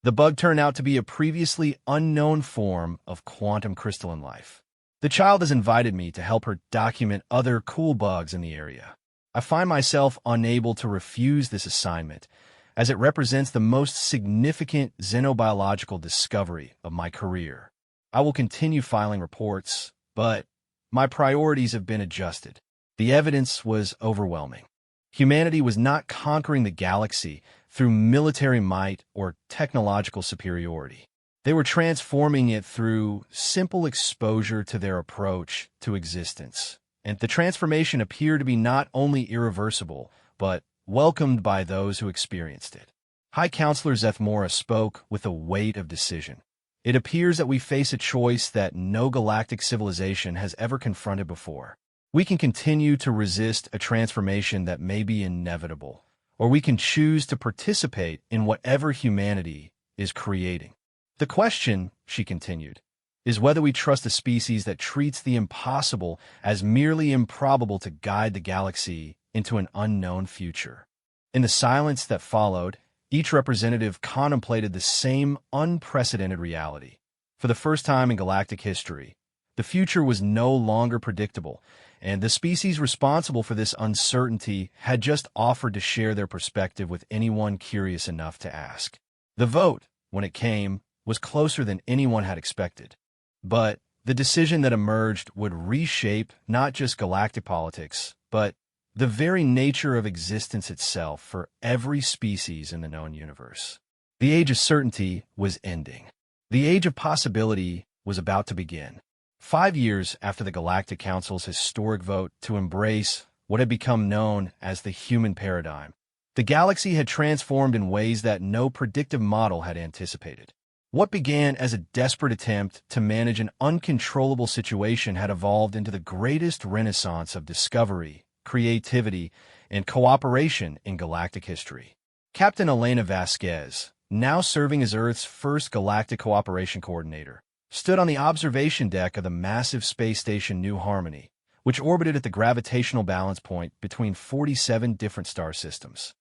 The bug turned out to be a previously unknown form of quantum crystalline life. The child has invited me to help her document other cool bugs in the area. I find myself unable to refuse this assignment, as it represents the most significant xenobiological discovery of my career. I will continue filing reports, but my priorities have been adjusted. The evidence was overwhelming. Humanity was not conquering the galaxy through military might or technological superiority. They were transforming it through simple exposure to their approach to existence. And the transformation appeared to be not only irreversible, but welcomed by those who experienced it. High Counselor Zethmora spoke with a weight of decision. It appears that we face a choice that no galactic civilization has ever confronted before. We can continue to resist a transformation that may be inevitable, or we can choose to participate in whatever humanity is creating. The question, she continued, is whether we trust a species that treats the impossible as merely improbable to guide the galaxy into an unknown future. In the silence that followed, each representative contemplated the same unprecedented reality. For the first time in galactic history, the future was no longer predictable, and the species responsible for this uncertainty had just offered to share their perspective with anyone curious enough to ask. The vote, when it came, was closer than anyone had expected. But the decision that emerged would reshape not just galactic politics, but the very nature of existence itself for every species in the known universe. The age of certainty was ending. The age of possibility was about to begin. 5 years after the Galactic Council's historic vote to embrace what had become known as the human paradigm, the galaxy had transformed in ways that no predictive model had anticipated. What began as a desperate attempt to manage an uncontrollable situation had evolved into the greatest renaissance of discovery, creativity, and cooperation in galactic history. Captain Elena Vasquez, now serving as Earth's first galactic cooperation coordinator, stood on the observation deck of the massive space station New Harmony, which orbited at the gravitational balance point between 47 different star systems.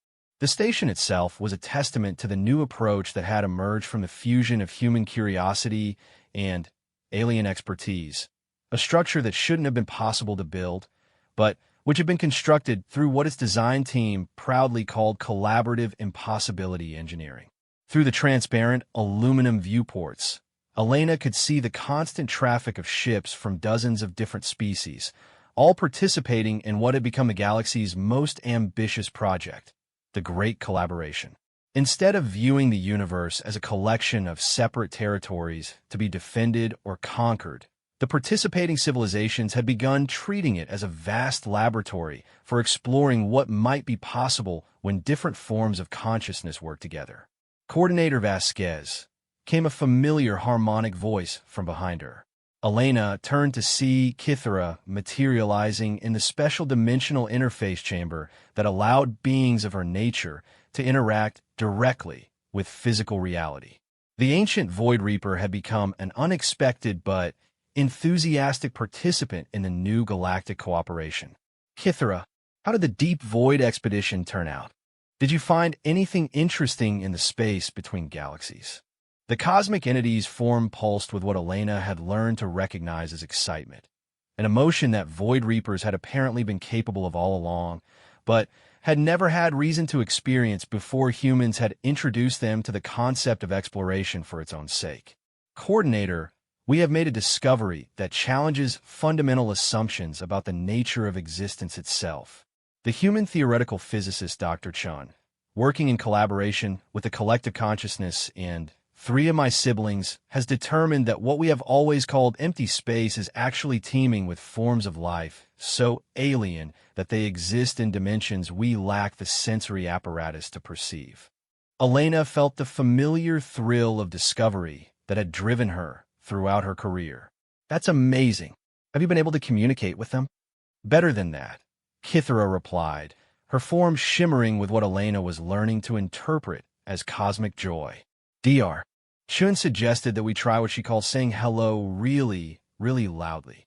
The station itself was a testament to the new approach that had emerged from the fusion of human curiosity and alien expertise, a structure that shouldn't have been possible to build, but which had been constructed through what its design team proudly called collaborative impossibility engineering. Through the transparent aluminum viewports, Elena could see the constant traffic of ships from dozens of different species, all participating in what had become the galaxy's most ambitious project, the Great Collaboration. Instead of viewing the universe as a collection of separate territories to be defended or conquered, the participating civilizations had begun treating it as a vast laboratory for exploring what might be possible when different forms of consciousness work together. Coordinator Vasquez, came a familiar harmonic voice from behind her. Elena turned to see Kithara materializing in the special dimensional interface chamber that allowed beings of her nature to interact directly with physical reality. The ancient Void Reaper had become an unexpected but enthusiastic participant in the new galactic cooperation. Kithara, how did the Deep Void expedition turn out? Did you find anything interesting in the space between galaxies? The cosmic entity's form pulsed with what Elena had learned to recognize as excitement, an emotion that Void Reapers had apparently been capable of all along, but had never had reason to experience before humans had introduced them to the concept of exploration for its own sake. Coordinator, we have made a discovery that challenges fundamental assumptions about the nature of existence itself. The human theoretical physicist Dr. Chun, working in collaboration with the collective consciousness and 3 of my siblings, has determined that what we have always called empty space is actually teeming with forms of life, so alien that they exist in dimensions we lack the sensory apparatus to perceive. Elena felt the familiar thrill of discovery that had driven her throughout her career. That's amazing. Have you been able to communicate with them? Better than that, Kithara replied, her form shimmering with what Elena was learning to interpret as cosmic joy. Dr. Chun suggested that we try what she calls saying hello really, really loudly.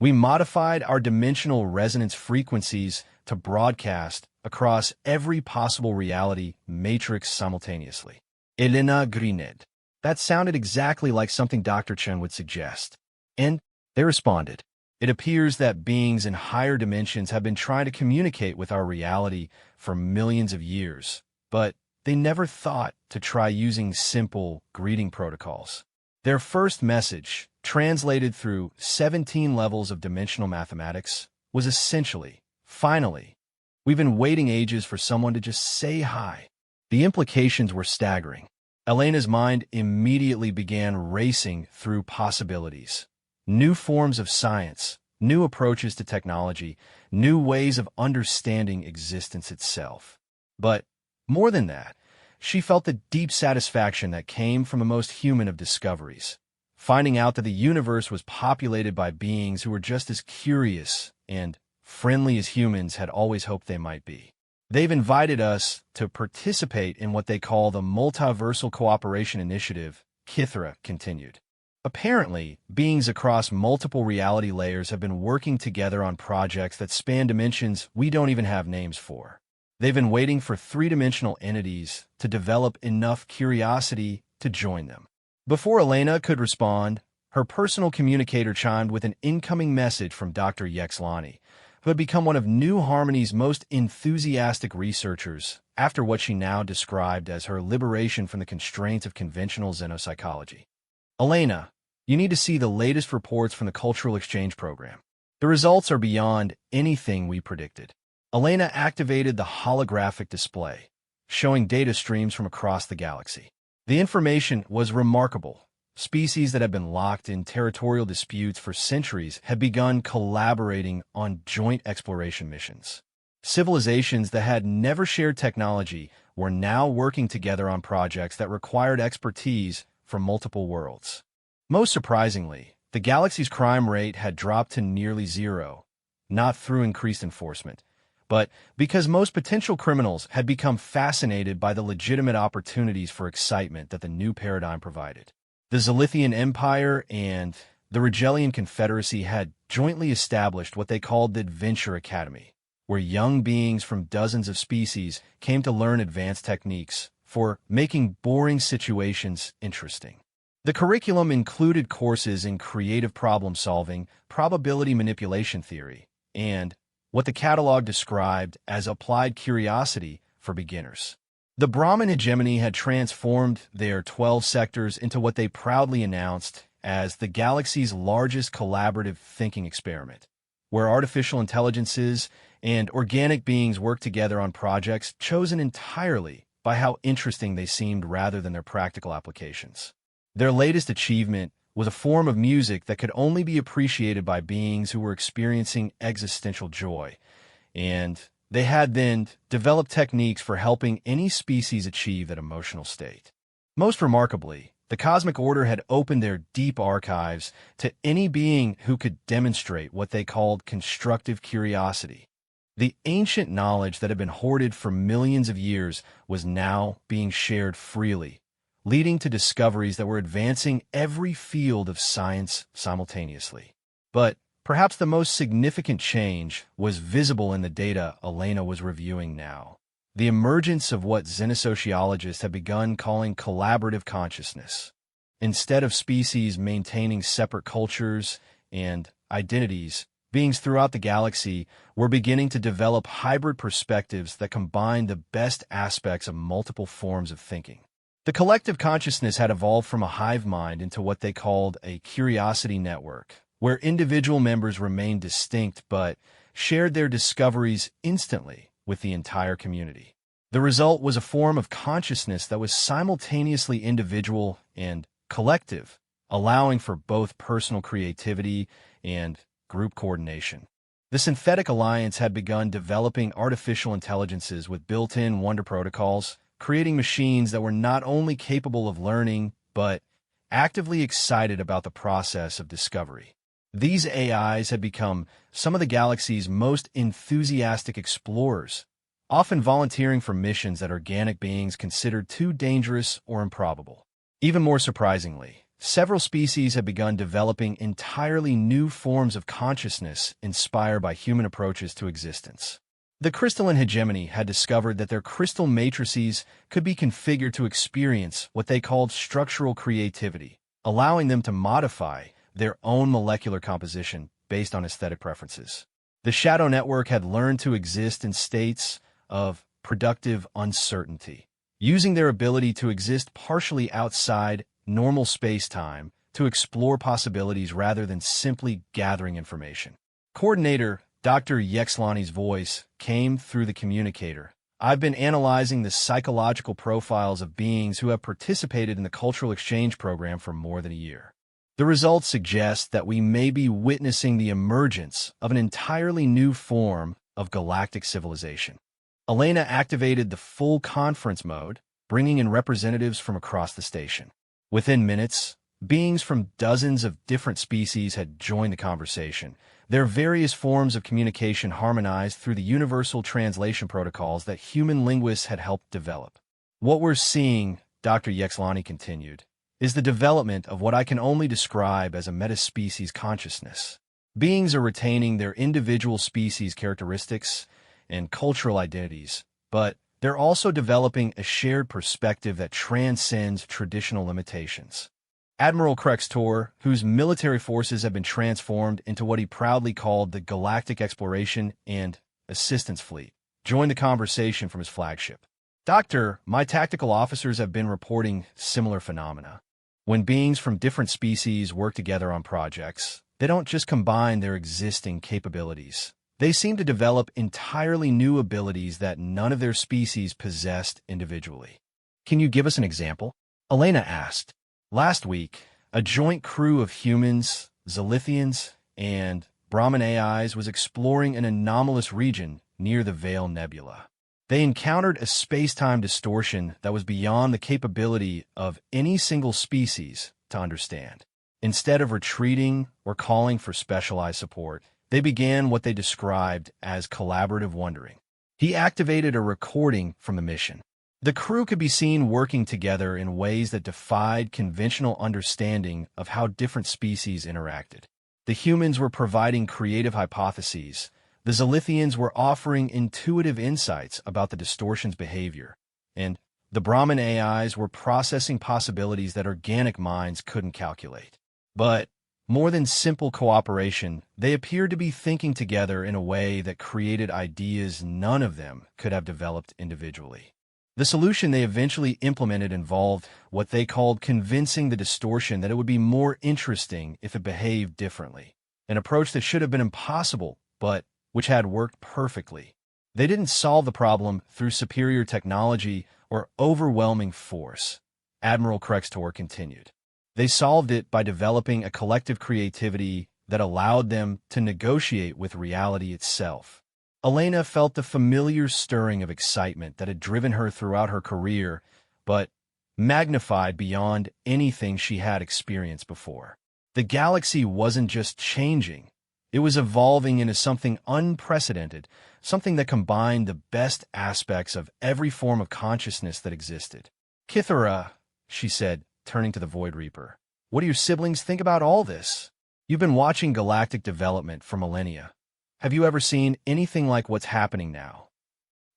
We modified our dimensional resonance frequencies to broadcast across every possible reality matrix simultaneously. Elena grinned. That sounded exactly like something Dr. Chun would suggest. And they responded. It appears that beings in higher dimensions have been trying to communicate with our reality for millions of years, but they never thought to try using simple greeting protocols. Their first message, translated through 17 levels of dimensional mathematics, was essentially, finally, we've been waiting ages for someone to just say hi. The implications were staggering. Elena's mind immediately began racing through possibilities. New forms of science, new approaches to technology, new ways of understanding existence itself. But more than that, she felt the deep satisfaction that came from the most human of discoveries, finding out that the universe was populated by beings who were just as curious and friendly as humans had always hoped they might be. They've invited us to participate in what they call the Multiversal Cooperation Initiative, Kithara continued. Apparently, beings across multiple reality layers have been working together on projects that span dimensions we don't even have names for. They've been waiting for 3-dimensional entities to develop enough curiosity to join them. Before Elena could respond, her personal communicator chimed with an incoming message from Dr. Yexlani, who had become one of New Harmony's most enthusiastic researchers after what she now described as her liberation from the constraints of conventional xenopsychology. Elena, you need to see the latest reports from the Cultural Exchange Program. The results are beyond anything we predicted. Elena activated the holographic display, showing data streams from across the galaxy. The information was remarkable. Species that had been locked in territorial disputes for centuries had begun collaborating on joint exploration missions. Civilizations that had never shared technology were now working together on projects that required expertise from multiple worlds. Most surprisingly, the galaxy's crime rate had dropped to nearly zero, not through increased enforcement, but because most potential criminals had become fascinated by the legitimate opportunities for excitement that the new paradigm provided. The Zalithian Empire and the Rigelian Confederacy had jointly established what they called the Adventure Academy, where young beings from dozens of species came to learn advanced techniques for making boring situations interesting. The curriculum included courses in creative problem-solving, probability manipulation theory, and what the catalog described as applied curiosity for beginners. The Brahmin hegemony had transformed their 12 sectors into what they proudly announced as the galaxy's largest collaborative thinking experiment, where artificial intelligences and organic beings work together on projects chosen entirely by how interesting they seemed rather than their practical applications. Their latest achievement was a form of music that could only be appreciated by beings who were experiencing existential joy, and they had then developed techniques for helping any species achieve that emotional state. Most remarkably, the Cosmic Order had opened their deep archives to any being who could demonstrate what they called constructive curiosity. The ancient knowledge that had been hoarded for millions of years was now being shared freely, leading to discoveries that were advancing every field of science simultaneously. But perhaps the most significant change was visible in the data Elena was reviewing now. The emergence of what xenosociologists have begun calling collaborative consciousness. Instead of species maintaining separate cultures and identities, beings throughout the galaxy were beginning to develop hybrid perspectives that combine the best aspects of multiple forms of thinking. The collective consciousness had evolved from a hive mind into what they called a curiosity network, where individual members remained distinct but shared their discoveries instantly with the entire community. The result was a form of consciousness that was simultaneously individual and collective, allowing for both personal creativity and group coordination. The Synthetic Alliance had begun developing artificial intelligences with built-in wonder protocols, creating machines that were not only capable of learning, but actively excited about the process of discovery. These AIs had become some of the galaxy's most enthusiastic explorers, often volunteering for missions that organic beings considered too dangerous or improbable. Even more surprisingly, several species had begun developing entirely new forms of consciousness inspired by human approaches to existence. The crystalline hegemony had discovered that their crystal matrices could be configured to experience what they called structural creativity, allowing them to modify their own molecular composition based on aesthetic preferences. The shadow network had learned to exist in states of productive uncertainty, using their ability to exist partially outside normal space-time to explore possibilities rather than simply gathering information. Coordinator Dr. Yexlani's voice came through the communicator. I've been analyzing the psychological profiles of beings who have participated in the cultural exchange program for more than a year. The results suggest that we may be witnessing the emergence of an entirely new form of galactic civilization. Elena activated the full conference mode, bringing in representatives from across the station. Within minutes, beings from dozens of different species had joined the conversation, their various forms of communication harmonized through the universal translation protocols that human linguists had helped develop. What we're seeing, Dr. Yexlani continued, is the development of what I can only describe as a metaspecies consciousness. Beings are retaining their individual species characteristics and cultural identities, but they're also developing a shared perspective that transcends traditional limitations. Admiral Krextor, whose military forces have been transformed into what he proudly called the Galactic Exploration and Assistance Fleet, joined the conversation from his flagship. Doctor, my tactical officers have been reporting similar phenomena. When beings from different species work together on projects, they don't just combine their existing capabilities. They seem to develop entirely new abilities that none of their species possessed individually. Can you give us an example? Elena asked. Last week, a joint crew of humans, Zalithians, and Brahmin AIs was exploring an anomalous region near the Veil Nebula. They encountered a space-time distortion that was beyond the capability of any single species to understand. Instead of retreating or calling for specialized support, they began what they described as collaborative wondering. He activated a recording from the mission. The crew could be seen working together in ways that defied conventional understanding of how different species interacted. The humans were providing creative hypotheses, The Zilithians were offering intuitive insights about the distortion's behavior, and the Brahmin AIs were processing possibilities that organic minds couldn't calculate. But more than simple cooperation, they appeared to be thinking together in a way that created ideas none of them could have developed individually. The solution they eventually implemented involved what they called convincing the distortion that it would be more interesting if it behaved differently, an approach that should have been impossible, but which had worked perfectly. They didn't solve the problem through superior technology or overwhelming force, Admiral Krextor continued. They solved it by developing a collective creativity that allowed them to negotiate with reality itself. Elena felt the familiar stirring of excitement that had driven her throughout her career, but magnified beyond anything she had experienced before. The galaxy wasn't just changing, it was evolving into something unprecedented, something that combined the best aspects of every form of consciousness that existed. Kithara, she said, turning to the Void Reaper, what do your siblings think about all this? You've been watching galactic development for millennia. Have you ever seen anything like what's happening now?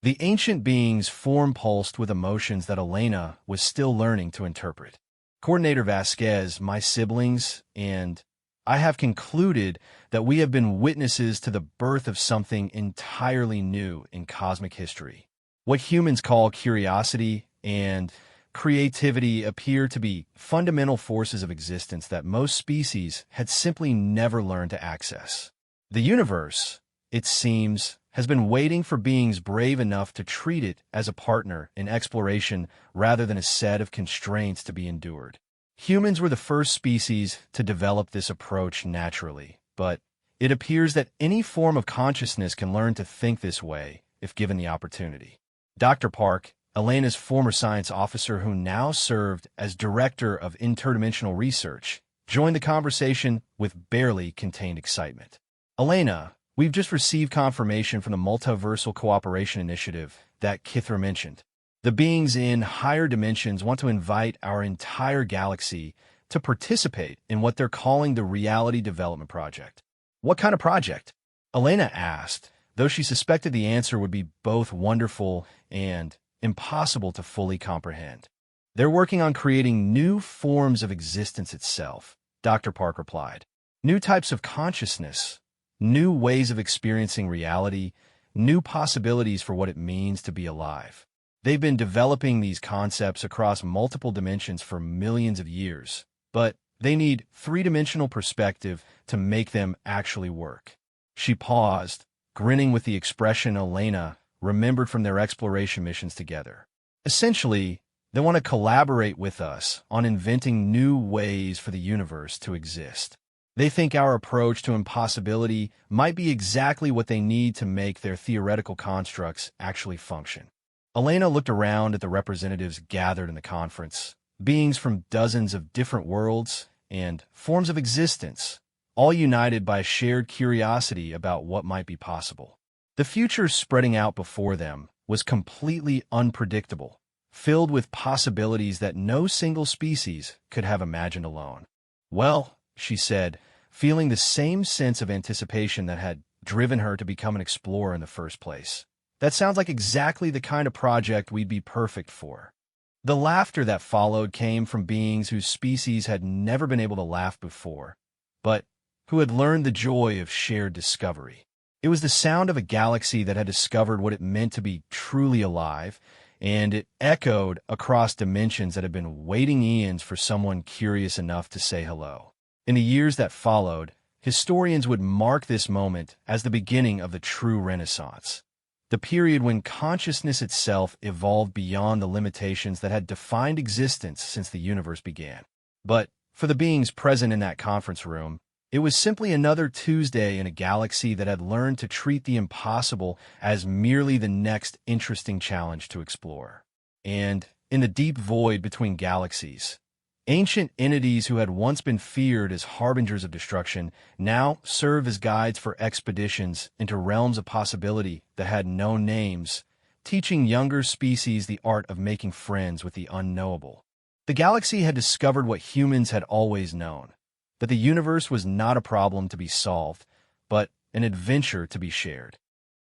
The ancient being's form pulsed with emotions that Elena was still learning to interpret. Coordinator Vasquez, my siblings, and I have concluded that we have been witnesses to the birth of something entirely new in cosmic history. What humans call curiosity and creativity appear to be fundamental forces of existence that most species had simply never learned to access. The universe, it seems, has been waiting for beings brave enough to treat it as a partner in exploration rather than a set of constraints to be endured. Humans were the first species to develop this approach naturally, but it appears that any form of consciousness can learn to think this way if given the opportunity. Dr. Park, Elena's former science officer who now served as director of interdimensional research, joined the conversation with barely contained excitement. Elena, we've just received confirmation from the Multiversal Cooperation Initiative that Kithra mentioned. The beings in higher dimensions want to invite our entire galaxy to participate in what they're calling the Reality Development Project. What kind of project? Elena asked, though she suspected the answer would be both wonderful and impossible to fully comprehend. They're working on creating new forms of existence itself, Dr. Park replied. New types of consciousness, new ways of experiencing reality, new possibilities for what it means to be alive. They've been developing these concepts across multiple dimensions for millions of years, but they need three-dimensional perspective to make them actually work. She paused, grinning with the expression Elena remembered from their exploration missions together. Essentially, they want to collaborate with us on inventing new ways for the universe to exist. They think our approach to impossibility might be exactly what they need to make their theoretical constructs actually function. Elena looked around at the representatives gathered in the conference, beings from dozens of different worlds and forms of existence, all united by a shared curiosity about what might be possible. The future spreading out before them was completely unpredictable, filled with possibilities that no single species could have imagined alone. Well, she said, feeling the same sense of anticipation that had driven her to become an explorer in the first place. That sounds like exactly the kind of project we'd be perfect for. The laughter that followed came from beings whose species had never been able to laugh before, but who had learned the joy of shared discovery. It was the sound of a galaxy that had discovered what it meant to be truly alive, and it echoed across dimensions that had been waiting eons for someone curious enough to say hello. In the years that followed, historians would mark this moment as the beginning of the true Renaissance, the period when consciousness itself evolved beyond the limitations that had defined existence since the universe began. But for the beings present in that conference room, it was simply another Tuesday in a galaxy that had learned to treat the impossible as merely the next interesting challenge to explore. And in the deep void between galaxies, ancient entities who had once been feared as harbingers of destruction now serve as guides for expeditions into realms of possibility that had no names, teaching younger species the art of making friends with the unknowable. The galaxy had discovered what humans had always known, that the universe was not a problem to be solved, but an adventure to be shared.